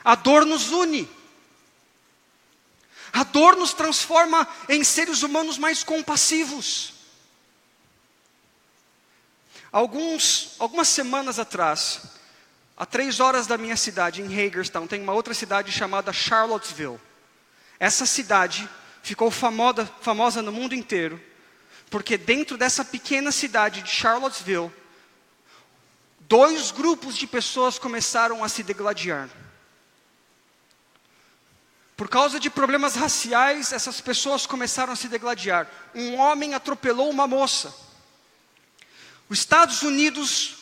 A dor nos une. A dor nos transforma em seres humanos mais compassivos. Algumas semanas atrás, a 3 horas da minha cidade, em Hagerstown, tem uma outra cidade chamada Charlottesville. Essa cidade ficou famosa no mundo inteiro, porque dentro dessa pequena cidade de Charlottesville, 2 grupos de pessoas começaram a se degladiar. Por causa de problemas raciais, essas pessoas começaram a se degladiar. Um homem atropelou uma moça. Os Estados Unidos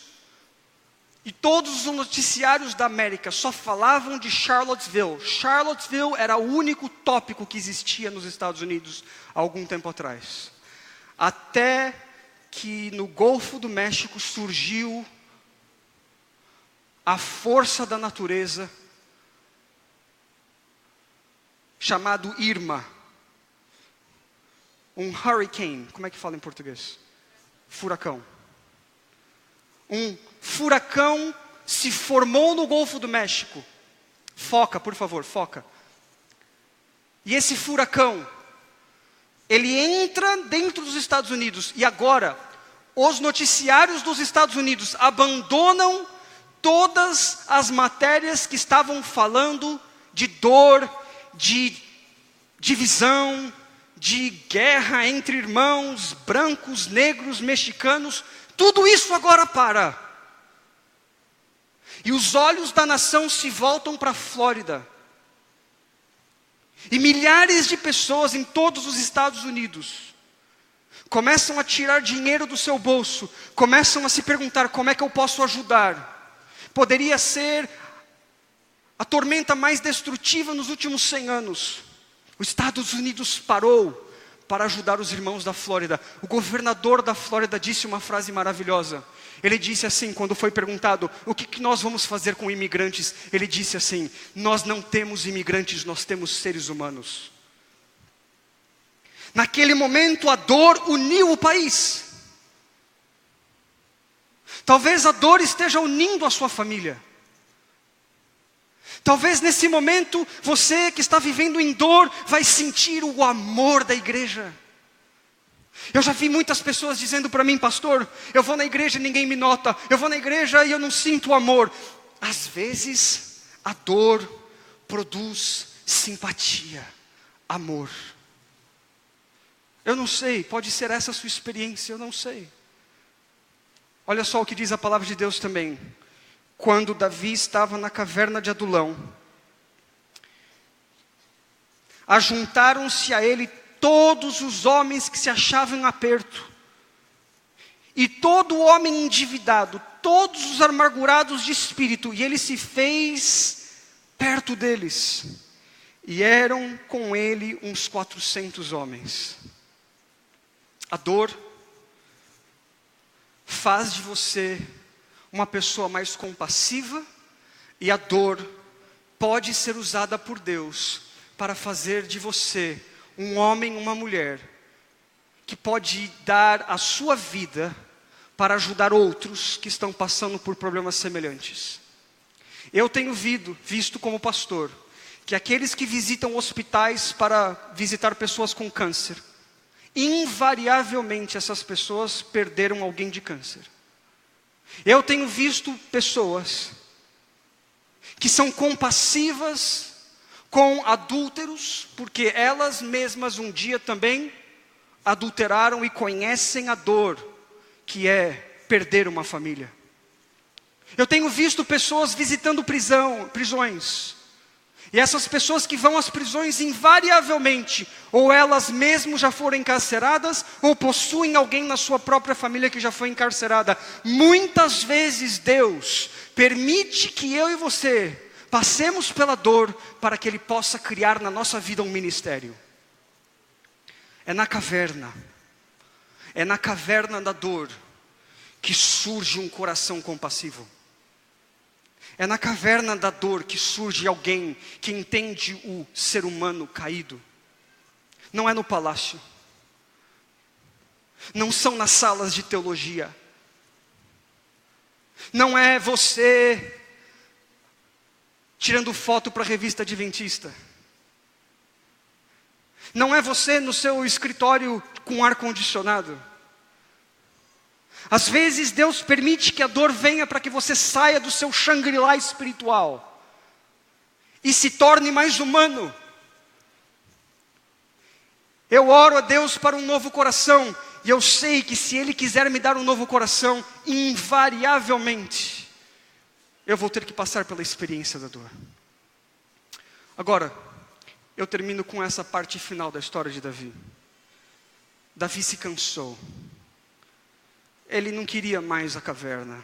e todos os noticiários da América só falavam de Charlottesville. Charlottesville era o único tópico que existia nos Estados Unidos há algum tempo atrás. Até que no Golfo do México surgiu a força da natureza, chamado Irma. Um hurricane, como é que fala em português? Furacão. Um furacão se formou no Golfo do México. Foca, por favor, foca. E esse furacão, ele entra dentro dos Estados Unidos. E agora, os noticiários dos Estados Unidos abandonam todas as matérias que estavam falando de dor, de divisão, de guerra entre irmãos, brancos, negros, mexicanos. Tudo isso agora para. E os olhos da nação se voltam para a Flórida. E milhares de pessoas em todos os Estados Unidos começam a tirar dinheiro do seu bolso, começam a se perguntar: como é que eu posso ajudar? Poderia ser a tormenta mais destrutiva nos últimos 100 anos. Os Estados Unidos parou para ajudar os irmãos da Flórida. O governador da Flórida disse uma frase maravilhosa. Ele disse assim, quando foi perguntado: o que nós vamos fazer com imigrantes? Ele disse assim: nós não temos imigrantes, nós temos seres humanos. Naquele momento a dor uniu o país. Talvez a dor esteja unindo a sua família. Talvez nesse momento, você que está vivendo em dor, vai sentir o amor da igreja. Eu já vi muitas pessoas dizendo para mim: pastor, eu vou na igreja e ninguém me nota. Eu vou na igreja e eu não sinto o amor. Às vezes, a dor produz simpatia, amor. Eu não sei, pode ser essa a sua experiência, eu não sei. Olha só o que diz a palavra de Deus também. Quando Davi estava na caverna de Adulão, ajuntaram-se a ele todos os homens que se achavam em aperto, e todo homem endividado, todos os amargurados de espírito, e ele se fez perto deles. E eram com ele uns 400 homens. A dor faz de você uma pessoa mais compassiva, e a dor pode ser usada por Deus para fazer de você um homem, uma mulher, que pode dar a sua vida para ajudar outros que estão passando por problemas semelhantes. Eu tenho visto como pastor, que aqueles que visitam hospitais para visitar pessoas com câncer, invariavelmente essas pessoas perderam alguém de câncer. Eu tenho visto pessoas que são compassivas com adúlteros, porque elas mesmas um dia também adulteraram e conhecem a dor que é perder uma família. Eu tenho visto pessoas visitando prisões, e essas pessoas que vão às prisões invariavelmente, ou elas mesmas já foram encarceradas, ou possuem alguém na sua própria família que já foi encarcerada. Muitas vezes Deus permite que eu e você passemos pela dor para que Ele possa criar na nossa vida um ministério. É na caverna da dor que surge um coração compassivo. É na caverna da dor que surge alguém que entende o ser humano caído. Não é no palácio. Não são nas salas de teologia. Não é você tirando foto para a revista adventista. Não é você no seu escritório com ar-condicionado. Às vezes Deus permite que a dor venha para que você saia do seu Shangri-La espiritual e se torne mais humano. Eu oro a Deus para um novo coração, e eu sei que se Ele quiser me dar um novo coração, invariavelmente eu vou ter que passar pela experiência da dor. Agora, eu termino com essa parte final da história de Davi. Davi se cansou. Ele não queria mais a caverna.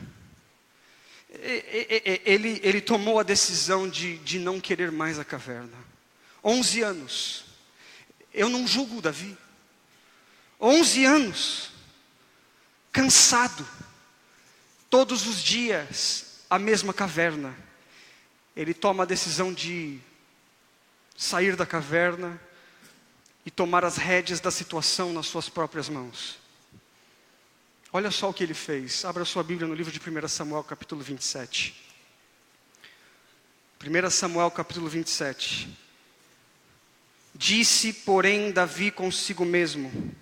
Ele tomou a decisão de não querer mais a caverna. 11 anos. Eu não julgo Davi. 11 anos. Cansado. Todos os dias, a mesma caverna. Ele toma a decisão de sair da caverna e tomar as rédeas da situação nas suas próprias mãos. Olha só o que ele fez. Abra sua Bíblia no livro de 1 Samuel, capítulo 27. 1 Samuel, capítulo 27. Disse, porém, Davi consigo mesmo: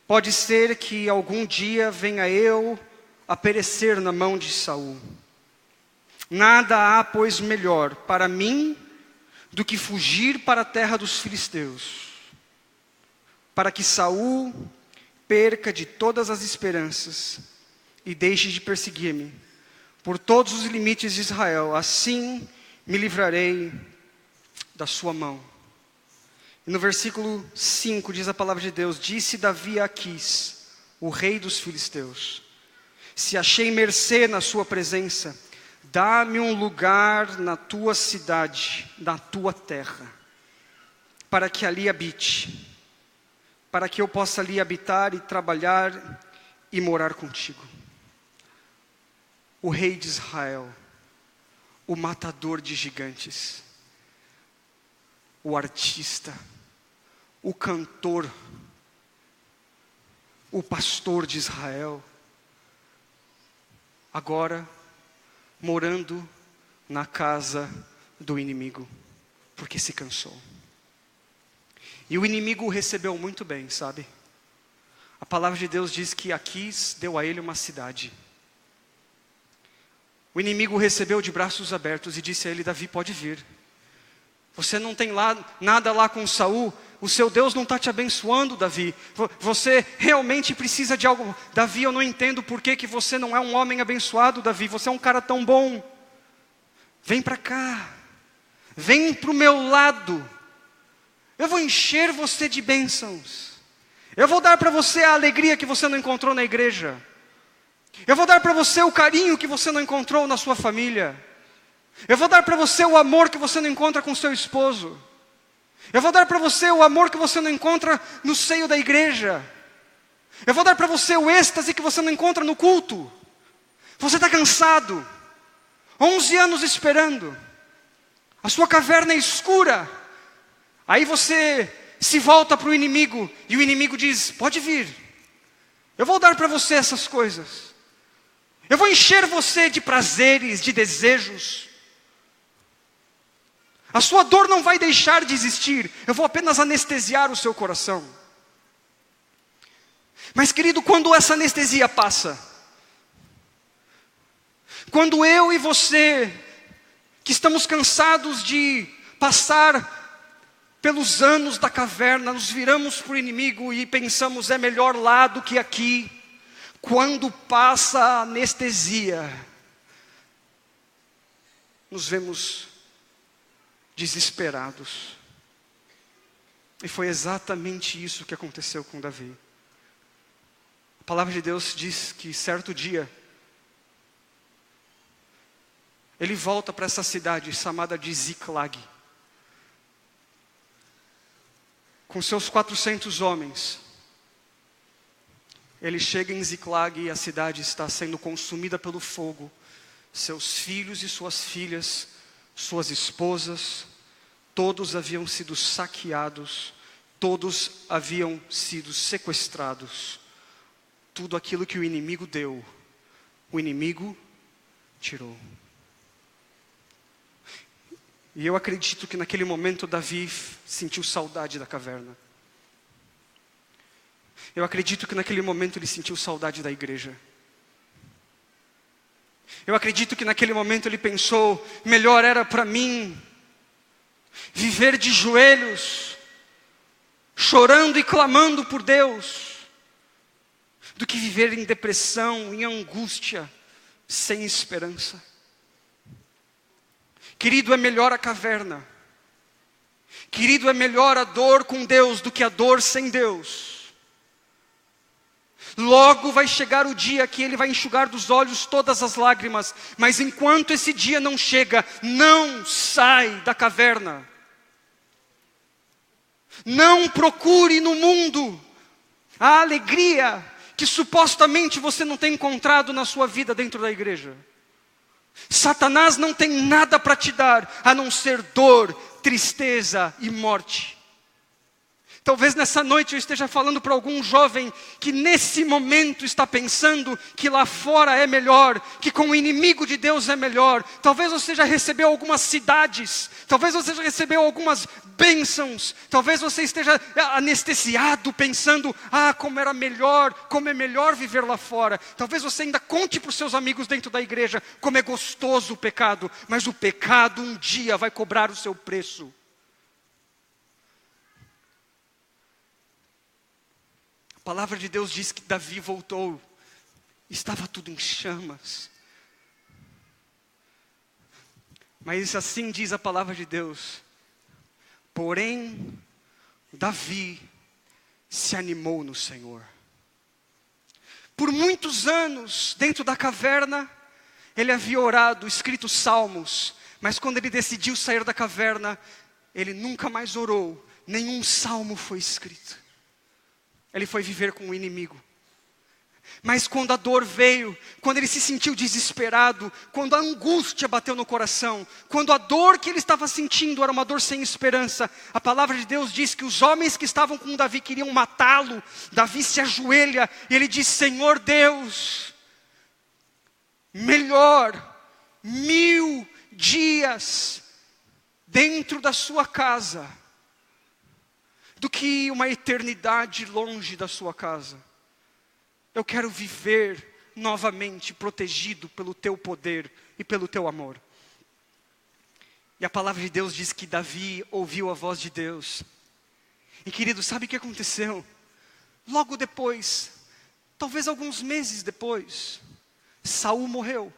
pode ser que algum dia venha eu a perecer na mão de Saul. Nada há, pois, melhor para mim do que fugir para a terra dos filisteus, para que Saul perca de todas as esperanças e deixe de perseguir-me por todos os limites de Israel. Assim me livrarei da sua mão. E no versículo 5 diz a palavra de Deus: disse Davi a Aquis, o rei dos filisteus: se achei mercê na sua presença, dá-me um lugar na tua cidade, na tua terra, para que ali habite, para que eu possa ali habitar e trabalhar e morar contigo. O rei de Israel, o matador de gigantes, o artista, o cantor, o pastor de Israel, agora morando na casa do inimigo, porque se cansou. E o inimigo o recebeu muito bem, sabe? A palavra de Deus diz que Aquis deu a ele uma cidade. O inimigo o recebeu de braços abertos e disse a ele: Davi, pode vir. Você não tem nada lá com Saul. O seu Deus não está te abençoando, Davi. Você realmente precisa de algo. Davi, eu não entendo por que você não é um homem abençoado, Davi. Você é um cara tão bom. Vem para cá. Vem para o meu lado. Eu vou encher você de bênçãos. Eu vou dar para você a alegria que você não encontrou na igreja. Eu vou dar para você o carinho que você não encontrou na sua família. Eu vou dar para você o amor que você não encontra com seu esposo. Eu vou dar para você o amor que você não encontra no seio da igreja. Eu vou dar para você o êxtase que você não encontra no culto. Você está cansado, 11 anos esperando, a sua caverna é escura. Aí você se volta para o inimigo e o inimigo diz: pode vir, eu vou dar para você essas coisas. Eu vou encher você de prazeres, de desejos. A sua dor não vai deixar de existir, eu vou apenas anestesiar o seu coração. Mas querido, quando essa anestesia passa, quando eu e você, que estamos cansados de passar pelos anos da caverna, nos viramos para o inimigo e pensamos: é melhor lá do que aqui. Quando passa a anestesia, nos vemos desesperados. E foi exatamente isso que aconteceu com Davi. A palavra de Deus diz que certo dia, ele volta para essa cidade chamada de Ziclag, com seus 400 homens. Ele chega em Ziclag e a cidade está sendo consumida pelo fogo. Seus filhos e suas filhas, suas esposas, todos haviam sido saqueados, todos haviam sido sequestrados. Tudo aquilo que o inimigo deu, o inimigo tirou. E eu acredito que naquele momento Davi sentiu saudade da caverna. Eu acredito que naquele momento ele sentiu saudade da igreja. Eu acredito que naquele momento ele pensou: melhor era para mim viver de joelhos, chorando e clamando por Deus, do que viver em depressão, em angústia, sem esperança. Querido, é melhor a caverna. Querido, é melhor a dor com Deus do que a dor sem Deus. Logo vai chegar o dia que Ele vai enxugar dos olhos todas as lágrimas. Mas enquanto esse dia não chega, não sai da caverna. Não procure no mundo a alegria que supostamente você não tem encontrado na sua vida dentro da igreja. Satanás não tem nada para te dar, a não ser dor, tristeza e morte. Talvez nessa noite eu esteja falando para algum jovem que nesse momento está pensando que lá fora é melhor, que com o inimigo de Deus é melhor. Talvez você já recebeu algumas cidades, talvez você já recebeu algumas bênçãos, talvez você esteja anestesiado pensando: como era melhor, como é melhor viver lá fora. Talvez você ainda conte para os seus amigos dentro da igreja como é gostoso o pecado, mas o pecado um dia vai cobrar o seu preço. A palavra de Deus diz que Davi voltou, estava tudo em chamas. Mas assim diz a palavra de Deus: porém, Davi se animou no Senhor. Por muitos anos, dentro da caverna, ele havia orado, escrito salmos, mas quando ele decidiu sair da caverna, ele nunca mais orou, nenhum salmo foi escrito. Ele foi viver com o inimigo. Mas quando a dor veio, quando ele se sentiu desesperado, quando a angústia bateu no coração, quando a dor que ele estava sentindo era uma dor sem esperança, a palavra de Deus diz que os homens que estavam com Davi queriam matá-lo. Davi se ajoelha e ele diz: Senhor Deus, melhor 1000 dias dentro da sua casa do que uma eternidade longe da sua casa. Eu quero viver novamente protegido pelo teu poder e pelo teu amor. E a palavra de Deus diz que Davi ouviu a voz de Deus. E querido, sabe o que aconteceu? Logo depois, talvez alguns meses depois, Saul morreu.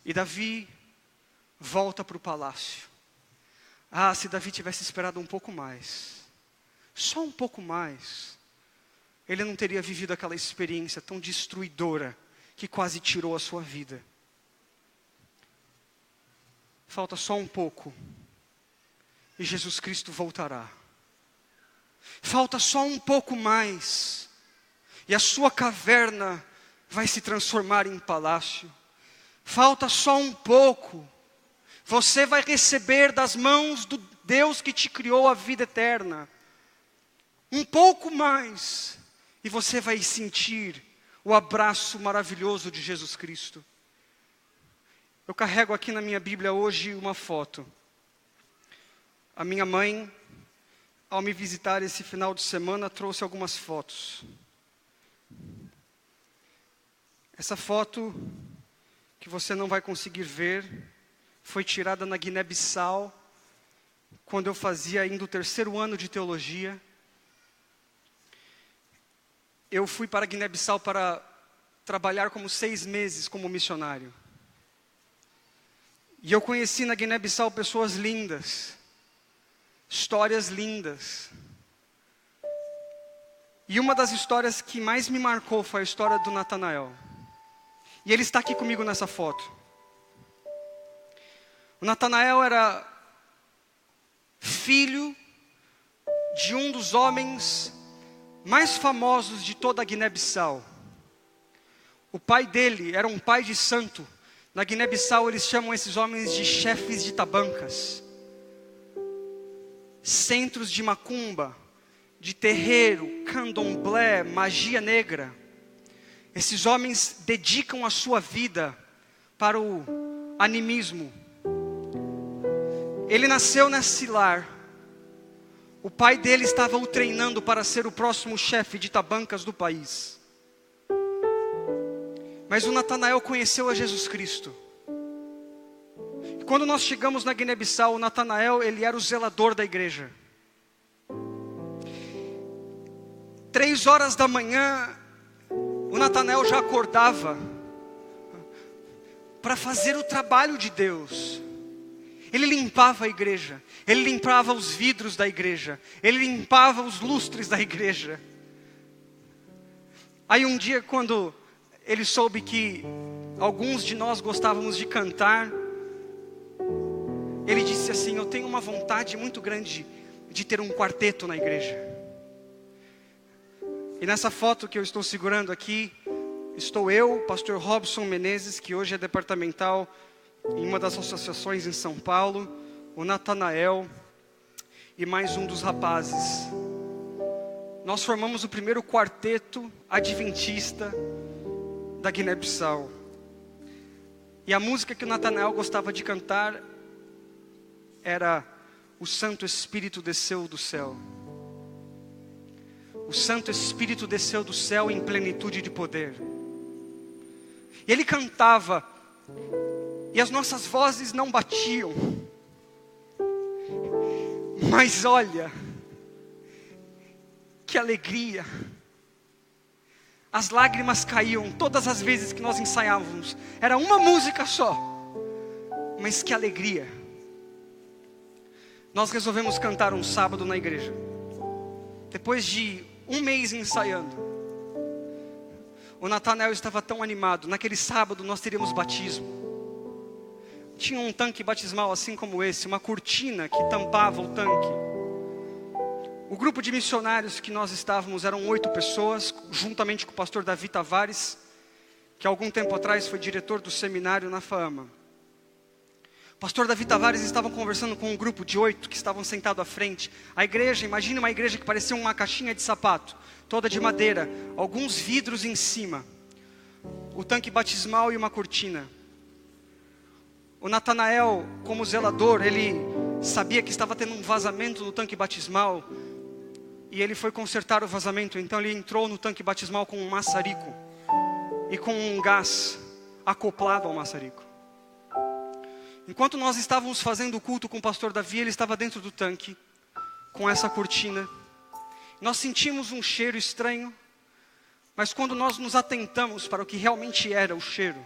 E Davi volta para o palácio. Se Davi tivesse esperado um pouco mais. só um pouco mais, ele não teria vivido aquela experiência tão destruidora que quase tirou a sua vida. Falta só um pouco e Jesus Cristo voltará. Falta só um pouco mais e a sua caverna vai se transformar em palácio. Falta só um pouco, você vai receber das mãos do Deus que te criou a vida eterna. Um pouco mais e você vai sentir o abraço maravilhoso de Jesus Cristo. Eu carrego aqui na minha Bíblia hoje uma foto. A minha mãe, ao me visitar esse final de semana, trouxe algumas fotos. Essa foto, que você não vai conseguir ver, foi tirada na Guiné-Bissau, quando eu fazia ainda o 3º ano de teologia. Eu fui para a Guiné-Bissau para trabalhar como 6 meses como missionário. E eu conheci na Guiné-Bissau pessoas lindas, histórias lindas. E uma das histórias que mais me marcou foi a história do Natanael. E ele está aqui comigo nessa foto. O Natanael era filho de um dos homens mais famosos de toda a Guiné-Bissau. O pai dele era um pai de santo. Na Guiné-Bissau eles chamam esses homens de chefes de tabancas. Centros de macumba, de terreiro, candomblé, magia negra. Esses homens dedicam a sua vida para o animismo. Ele nasceu nesse lar. O pai dele estava o treinando para ser o próximo chefe de tabancas do país. Mas o Natanael conheceu a Jesus Cristo. E quando nós chegamos na Guiné-Bissau, o Natanael, ele era o zelador da igreja. 3 horas da manhã, o Natanael já acordava para fazer o trabalho de Deus. Ele limpava a igreja, ele limpava os vidros da igreja, ele limpava os lustres da igreja. Aí um dia, quando ele soube que alguns de nós gostávamos de cantar, ele disse assim: eu tenho uma vontade muito grande de ter um quarteto na igreja. E nessa foto que eu estou segurando aqui, estou eu, o pastor Robson Menezes, que hoje é departamental em uma das associações em São Paulo, o Natanael e mais um dos rapazes. Nós formamos o primeiro quarteto adventista da Guiné-Bissau. E a música que o Natanael gostava de cantar era "O Santo Espírito desceu do céu". O Santo Espírito desceu do céu em plenitude de poder. E ele cantava, e as nossas vozes não batiam. Mas olha, que alegria. As lágrimas caíam todas as vezes que nós ensaiávamos. Era uma música só, mas que alegria. Nós resolvemos cantar um sábado na igreja. Depois de 1 mês ensaiando, o Natanael estava tão animado. Naquele sábado nós teríamos batismo. Tinha um tanque batismal assim como esse, uma cortina que tampava o tanque. O grupo de missionários que nós estávamos eram 8 pessoas, juntamente com o pastor Davi Tavares, que há algum tempo atrás foi diretor do seminário na Fama. O pastor Davi Tavares estava conversando com um grupo de 8 que estavam sentados à frente. A igreja, imagine uma igreja que parecia uma caixinha de sapato, toda de madeira, alguns vidros em cima, o tanque batismal e uma cortina. O Natanael, como zelador, ele sabia que estava tendo um vazamento no tanque batismal, e ele foi consertar o vazamento. Então ele entrou no tanque batismal com um maçarico e com um gás acoplado ao maçarico. Enquanto nós estávamos fazendo o culto com o pastor Davi, ele estava dentro do tanque com essa cortina. Nós sentimos um cheiro estranho, mas quando nós nos atentamos para o que realmente era o cheiro,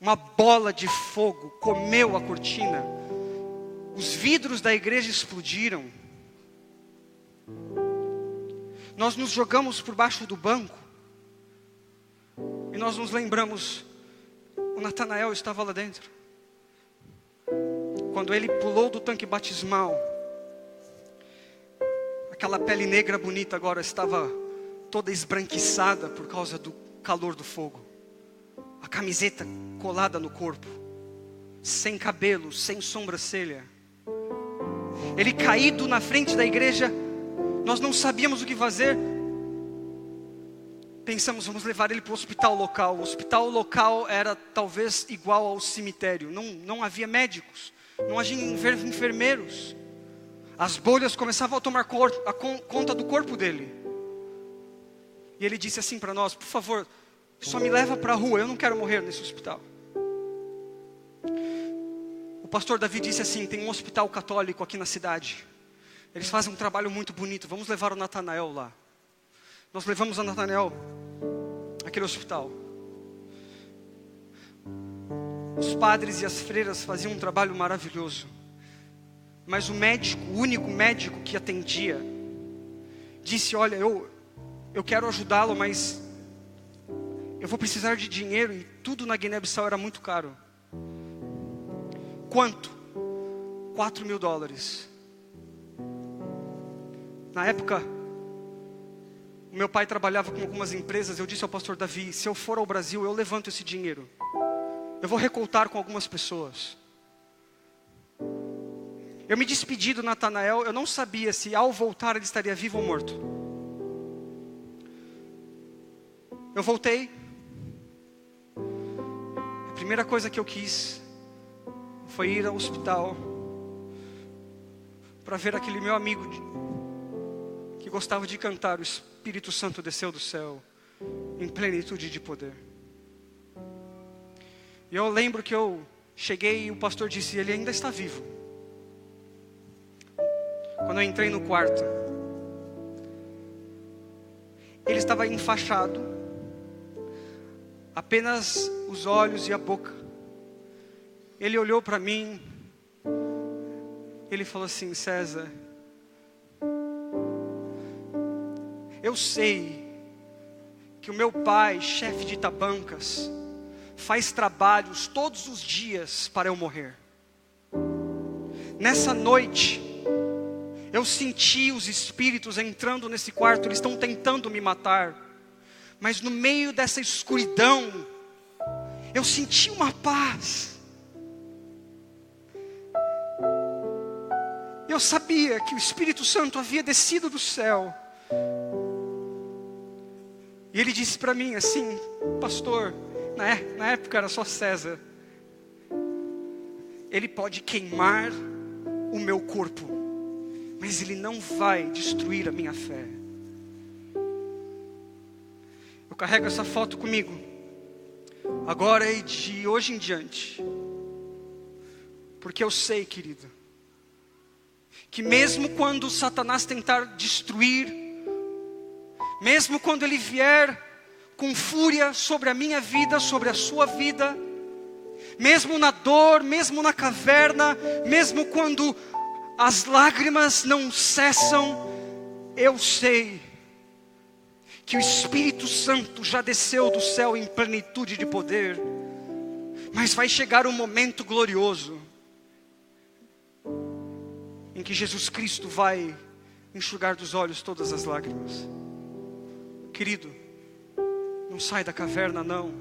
uma bola de fogo comeu a cortina. Os vidros da igreja explodiram. nós nos jogamos por baixo do banco e nós nos lembramos, o Natanael estava lá dentro. Quando ele pulou do tanque batismal, aquela pele negra bonita agora estava toda esbranquiçada por causa do calor do fogo. A camiseta colada no corpo, sem cabelo, sem sobrancelha. Ele caído na frente da igreja, nós não sabíamos o que fazer. Pensamos, vamos levar ele para o hospital local. O hospital local era talvez igual ao cemitério. Não havia médicos, não havia enfermeiros. As bolhas começavam a tomar conta do corpo dele. E ele disse assim para nós, por favor, só me leva para a rua, eu não quero morrer nesse hospital. O pastor Davi disse assim, tem um hospital católico aqui na cidade. Eles fazem um trabalho muito bonito, vamos levar o Natanael lá. Nós levamos o Natanael àquele hospital. Os padres e as freiras faziam um trabalho maravilhoso. Mas o médico, o único médico que atendia, disse, olha, eu quero ajudá-lo, mas eu vou precisar de dinheiro e tudo na Guiné-Bissau era muito caro. Quanto? $4.000. Na época, o meu pai trabalhava com algumas empresas. Eu disse ao pastor Davi, se eu for ao Brasil, eu levanto esse dinheiro. Eu vou recoltar com algumas pessoas. Eu me despedi do Natanael, eu não sabia se ao voltar ele estaria vivo ou morto. Eu voltei. A primeira coisa que eu quis foi ir ao hospital para ver aquele meu amigo que gostava de cantar, o Espírito Santo desceu do céu em plenitude de poder. E eu lembro que eu cheguei e o pastor disse, ele ainda está vivo. Quando eu entrei no quarto, ele estava enfaixado, apenas os olhos e a boca. Ele olhou para mim, ele falou assim, César, eu sei que o meu pai, chefe de tabancas, faz trabalhos todos os dias para eu morrer. Nessa noite, eu senti os espíritos entrando nesse quarto, eles estão tentando me matar. Mas no meio dessa escuridão, eu senti uma paz. Eu sabia que o Espírito Santo havia descido do céu. E ele disse para mim assim, pastor, na época era só César. Ele pode queimar o meu corpo, mas ele não vai destruir a minha fé. Eu carrego essa foto comigo, agora e de hoje em diante. Porque eu sei, querido, que mesmo quando Satanás tentar destruir, mesmo quando ele vier com fúria sobre a minha vida, sobre a sua vida, mesmo na dor, mesmo na caverna, mesmo quando as lágrimas não cessam, eu sei que o Espírito Santo já desceu do céu em plenitude de poder. Mas vai chegar um momento glorioso em que Jesus Cristo vai enxugar dos olhos todas as lágrimas. Querido, não sai da caverna não.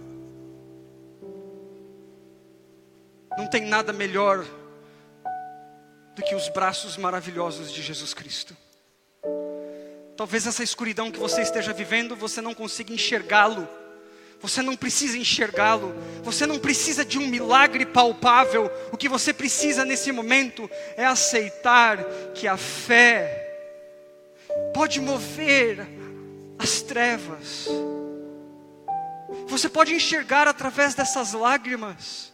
Não tem nada melhor do que os braços maravilhosos de Jesus Cristo. Talvez essa escuridão que você esteja vivendo, você não consiga enxergá-lo. Você não precisa enxergá-lo. Você não precisa de um milagre palpável. O que você precisa nesse momento é aceitar que a fé pode mover as trevas. Você pode enxergar através dessas lágrimas.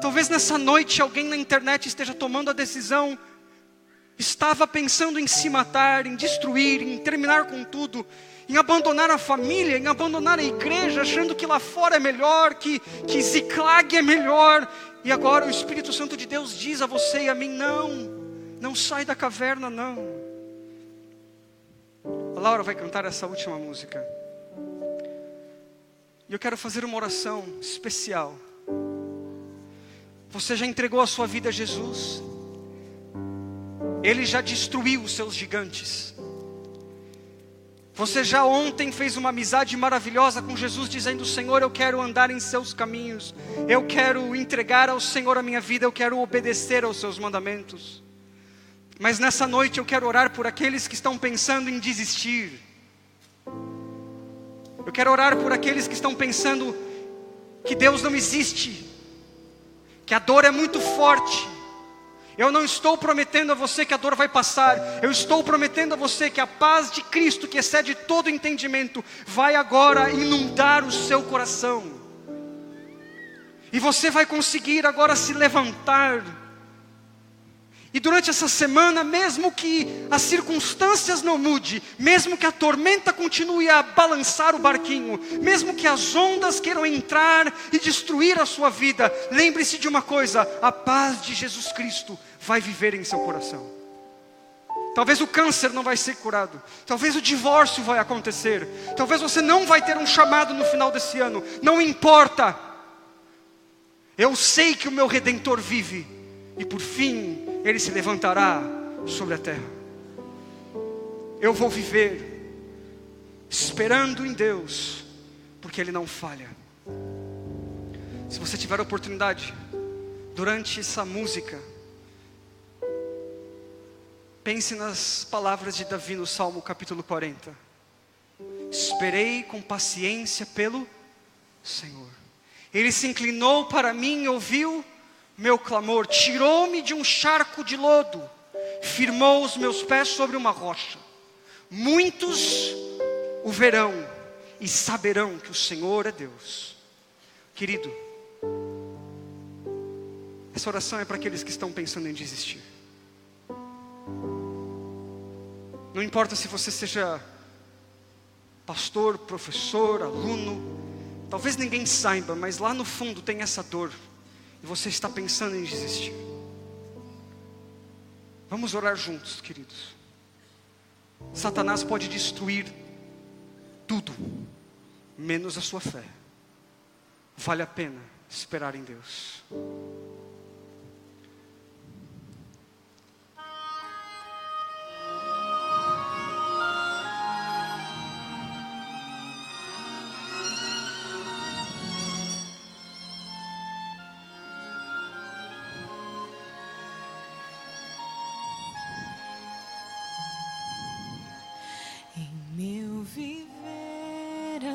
Talvez nessa noite alguém na internet esteja tomando a decisão, estava pensando em se matar, em destruir, em terminar com tudo, em abandonar a família, em abandonar a igreja, achando que lá fora é melhor, que Ziklag é melhor. E agora o Espírito Santo de Deus diz a você e a mim, não sai da caverna não. A Laura vai cantar essa última música. E eu quero fazer uma oração especial. Você já entregou a sua vida a Jesus? Ele já destruiu os seus gigantes. Você já ontem fez uma amizade maravilhosa com Jesus, dizendo: Senhor, eu quero andar em seus caminhos, eu quero entregar ao Senhor a minha vida, eu quero obedecer aos seus mandamentos. Mas nessa noite eu quero orar por aqueles que estão pensando em desistir. Eu quero orar por aqueles que estão pensando que Deus não existe, que a dor é muito forte. Eu não estou prometendo a você que a dor vai passar. Eu estou prometendo a você que a paz de Cristo, que excede todo entendimento, vai agora inundar o seu coração. E você vai conseguir agora se levantar. E durante essa semana, mesmo que as circunstâncias não mudem, mesmo que a tormenta continue a balançar o barquinho, mesmo que as ondas queiram entrar e destruir a sua vida, lembre-se de uma coisa: a paz de Jesus Cristo vai viver em seu coração. Talvez o câncer não vai ser curado, talvez o divórcio vai acontecer, talvez você não vai ter um chamado no final desse ano, não importa. Eu sei que o meu Redentor vive, e por fim Ele se levantará sobre a terra. Eu vou viver esperando em Deus, porque Ele não falha. Se você tiver a oportunidade, durante essa música, pense nas palavras de Davi no Salmo capítulo 40. Esperei com paciência pelo Senhor. Ele se inclinou para mim e ouviu meu clamor, tirou-me de um charco de lodo, firmou os meus pés sobre uma rocha. Muitos o verão e saberão que o Senhor é Deus. Querido, essa oração é para aqueles que estão pensando em desistir. Não importa se você seja pastor, professor, aluno, talvez ninguém saiba, mas lá no fundo tem essa dor, e você está pensando em desistir. Vamos orar juntos, queridos. Satanás pode destruir tudo, menos a sua fé. Vale a pena esperar em Deus.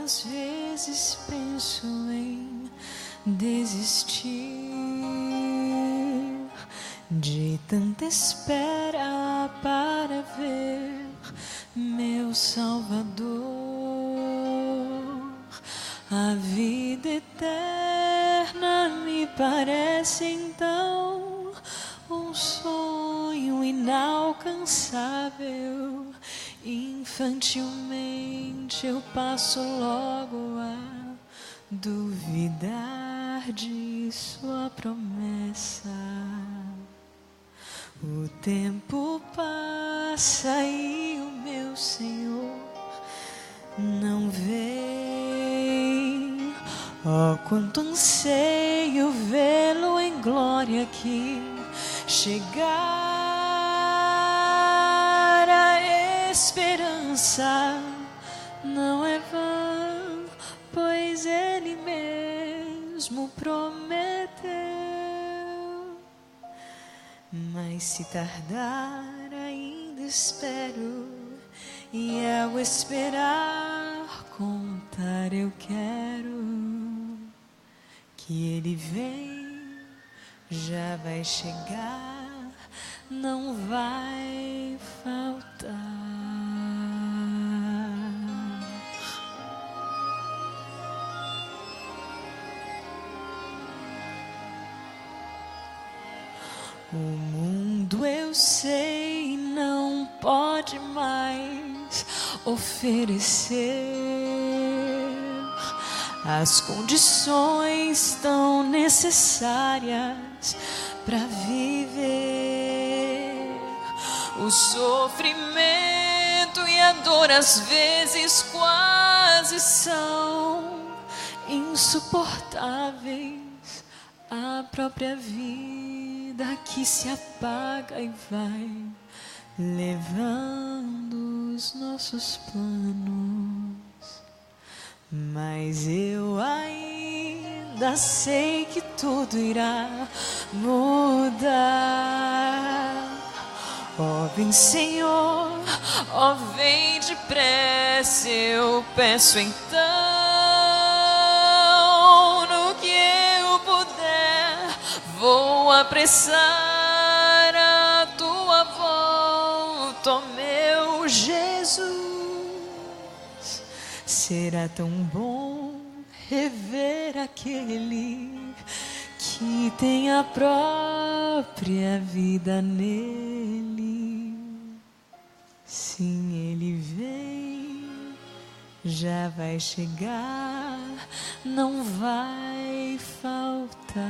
Às vezes penso em desistir de tanta espera para ver meu Salvador. A vida eterna me parece então um sonho inalcançável. Infantilmente eu passo logo a duvidar de sua promessa. O tempo passa e o meu Senhor não vem. Oh, quanto anseio vê-lo em glória aqui chegar. Esperança não é vã, pois Ele mesmo prometeu. Mas se tardar ainda espero, e ao esperar contar eu quero que Ele vem, já vai chegar, não vai faltar. O mundo, eu sei, não pode mais oferecer as condições tão necessárias para viver. O sofrimento e a dor às vezes quase são insuportáveis. A própria vida que se apaga e vai levando os nossos planos. Mas eu ainda sei que tudo irá mudar. Ó, vem Senhor, ó, vem depressa, eu peço então, no que eu puder, vou apressar a tua volta, ó meu Jesus. Será tão bom rever aquele que tem a própria vida nele. Sim, ele vem, já vai chegar, não vai faltar.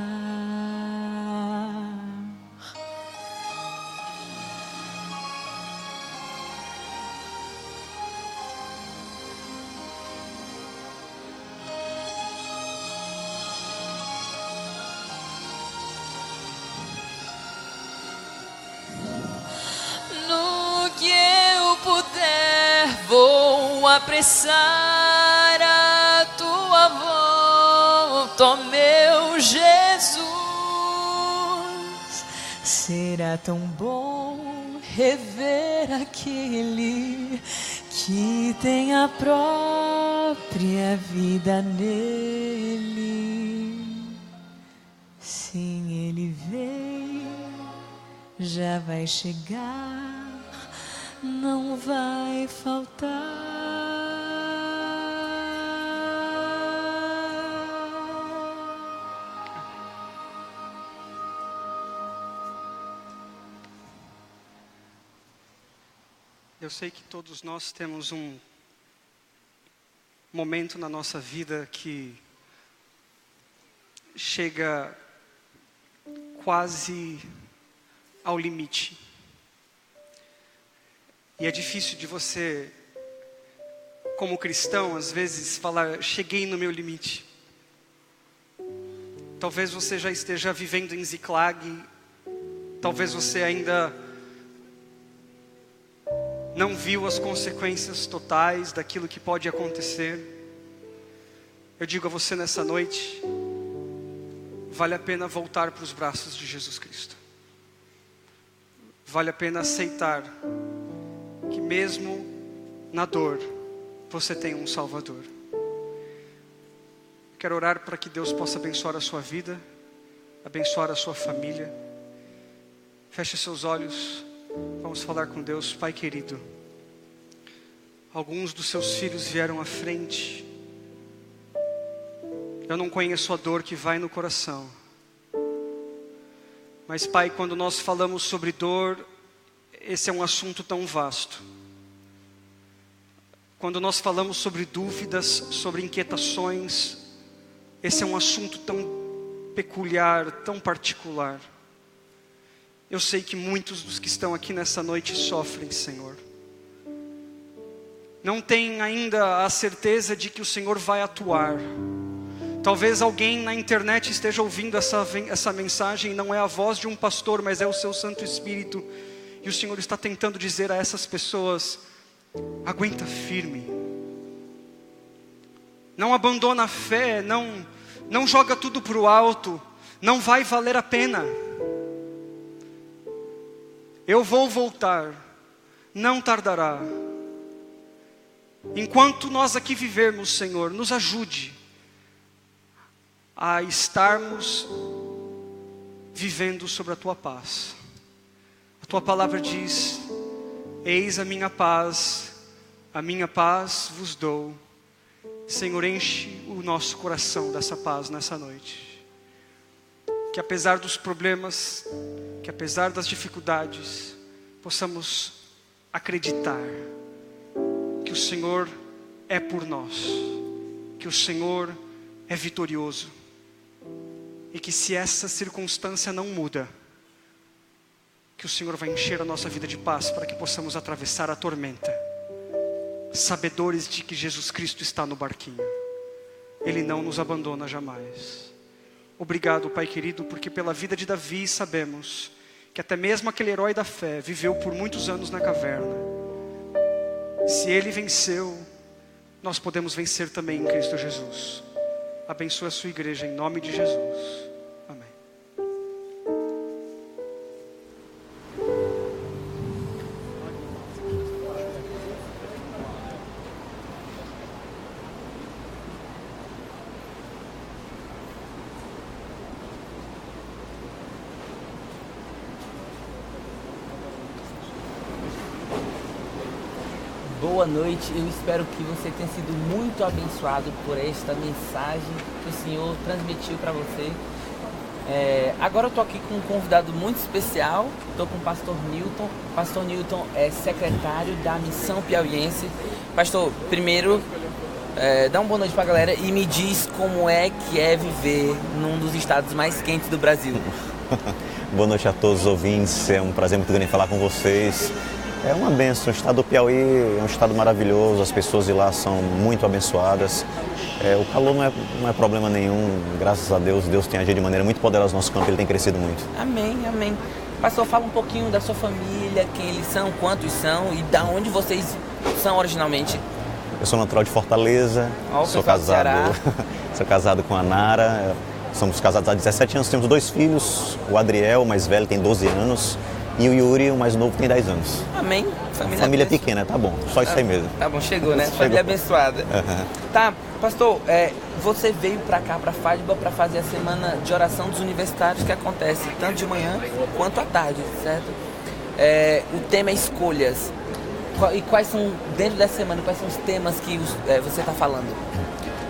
Vou apressar a tua volta, ó meu Jesus. Será tão bom rever aquele que tem a própria vida nele. Sim, ele vem, já vai chegar, não vai faltar. Eu sei que todos nós temos um momento na nossa vida que chega quase ao limite. E é difícil de você, como cristão, às vezes falar, cheguei no meu limite. Talvez você já esteja vivendo em Ziklag, talvez você ainda não viu as consequências totais daquilo que pode acontecer. Eu digo a você nessa noite, vale a pena voltar para os braços de Jesus Cristo. Vale a pena aceitar que mesmo na dor, você tem um Salvador. Quero orar para que Deus possa abençoar a sua vida, abençoar a sua família. Feche seus olhos, vamos falar com Deus. Pai querido, alguns dos seus filhos vieram à frente. Eu não conheço a dor que vai no coração, mas Pai, quando nós falamos sobre dor, esse é um assunto tão vasto. Quando nós falamos sobre dúvidas, sobre inquietações, esse é um assunto tão peculiar, tão particular. Eu sei que muitos dos que estão aqui nessa noite sofrem, Senhor. Não têm ainda a certeza de que o Senhor vai atuar. Talvez alguém na internet esteja ouvindo essa mensagem, não é a voz de um pastor, mas é o seu Santo Espírito. E o Senhor está tentando dizer a essas pessoas, aguenta firme. Não abandona a fé, não joga tudo para o alto. Não vai valer a pena. Eu vou voltar, não tardará. Enquanto nós aqui vivermos, Senhor, nos ajude a estarmos vivendo sobre a Tua paz. A Tua palavra diz, eis a minha paz vos dou. Senhor, enche o nosso coração dessa paz nessa noite. Que apesar dos problemas, que apesar das dificuldades, possamos acreditar que o Senhor é por nós, que o Senhor é vitorioso, e que se essa circunstância não muda, que o Senhor vai encher a nossa vida de paz para que possamos atravessar a tormenta sabedores de que Jesus Cristo está no barquinho. Ele não nos abandona jamais. Obrigado, Pai querido, porque pela vida de Davi sabemos que até mesmo aquele herói da fé viveu por muitos anos na caverna. Se ele venceu, nós podemos vencer também em Cristo Jesus. Abençoa a sua igreja em nome de Jesus. Amém. Boa noite, eu espero que você tenha sido muito abençoado por esta mensagem que o Senhor transmitiu para você. Agora eu estou aqui com um convidado muito especial, estou com o Pastor Newton. Pastor Newton é secretário da Missão Piauiense. Pastor, primeiro, dá uma boa noite para a galera e me diz como é que é viver num dos estados mais quentes do Brasil. Boa noite a todos os ouvintes, é um prazer muito grande falar com vocês. É uma bênção, o estado do Piauí é um estado maravilhoso, as pessoas de lá são muito abençoadas. O calor não é problema nenhum, graças a Deus, Deus tem agido de maneira muito poderosa no nosso campo, ele tem crescido muito. Amém, amém. Pastor, fala um pouquinho da sua família, quem eles são, quantos são e da onde vocês são originalmente. Eu sou natural de Fortaleza, sou casado com a Nara, somos casados há 17 anos, temos 2 filhos, o Adriel, o mais velho, tem 12 anos. E o Yuri, o mais novo, tem 10 anos. Amém. Família pequena, tá bom. Só isso aí mesmo. Tá bom, chegou, né? Família abençoada. Uhum. Tá, pastor, você veio pra cá, pra Fádiba, pra fazer a semana de oração dos universitários que acontece tanto de manhã quanto à tarde, certo? O tema é escolhas. E quais são, dentro dessa semana, quais são os temas que você está falando?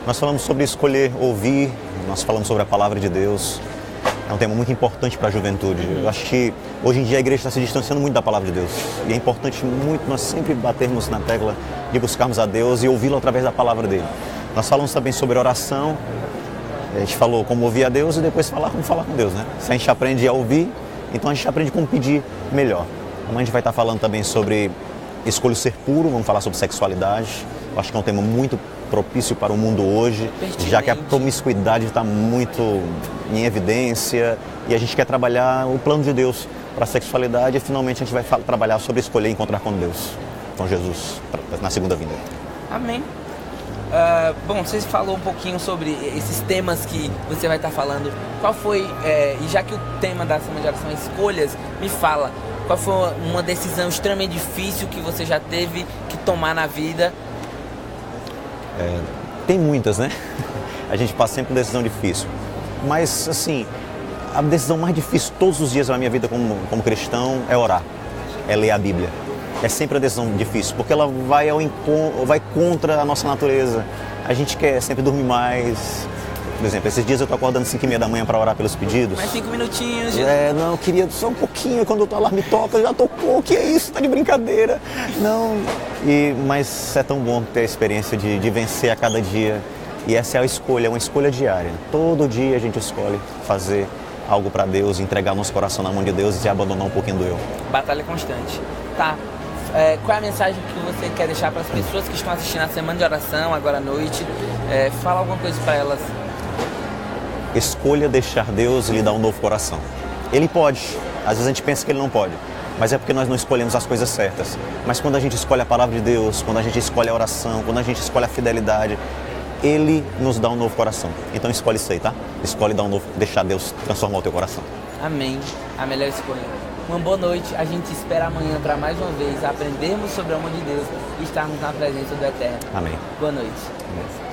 Nós falamos sobre escolher ouvir, nós falamos sobre a palavra de Deus. É um tema muito importante para a juventude. Eu acho que hoje em dia a igreja está se distanciando muito da palavra de Deus. E é importante muito nós sempre batermos na tecla de buscarmos a Deus e ouvi-lo através da palavra dele. Nós falamos também sobre oração. A gente falou como ouvir a Deus e depois como falar com Deus, né? Se a gente aprende a ouvir, então a gente aprende como pedir melhor. Amanhã a gente vai estar falando também sobre escolha ser puro, vamos falar sobre sexualidade. Eu acho que é um tema muito propício para o mundo hoje, já que a promiscuidade está muito em evidência e a gente quer trabalhar o plano de Deus para a sexualidade e finalmente a gente vai trabalhar sobre escolher encontrar com Deus, com Jesus, na segunda vinda. Amém. Bom, você falou um pouquinho sobre esses temas que você vai estar falando. Qual foi, e já que o tema da Semana de Oração é escolhas, me fala, qual foi uma decisão extremamente difícil que você já teve que tomar na vida? Tem muitas, né? A gente passa sempre por decisão difícil. Mas, assim, a decisão mais difícil todos os dias da minha vida como cristão é orar, é ler a Bíblia. É sempre a decisão difícil, porque ela vai contra a nossa natureza. A gente quer sempre dormir mais. Por exemplo, esses dias eu tô acordando 5h30 da manhã para orar pelos pedidos. Mais 5 minutinhos. Não, eu queria só um pouquinho. Quando o alarme toca, já tocou. O que é isso? Tá de brincadeira. Não. Mas é tão bom ter a experiência de vencer a cada dia. E essa é a escolha, é uma escolha diária. Todo dia a gente escolhe fazer algo para Deus, entregar nosso coração na mão de Deus e abandonar um pouquinho do eu. Batalha constante. Tá. Qual é a mensagem que você quer deixar para as pessoas que estão assistindo a Semana de Oração agora à noite? Fala alguma coisa para elas. Escolha deixar Deus lhe dar um novo coração. Ele pode, às vezes a gente pensa que ele não pode, mas é porque nós não escolhemos as coisas certas. Mas quando a gente escolhe a palavra de Deus, quando a gente escolhe a oração, quando a gente escolhe a fidelidade, Ele nos dá um novo coração. Então escolhe isso aí, tá? Escolhe deixar Deus transformar o teu coração. Amém. A melhor escolha. Uma boa noite. A gente espera amanhã para mais uma vez aprendermos sobre o amor de Deus e estarmos na presença do Eterno. Amém. Boa noite. Amém.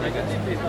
Negative.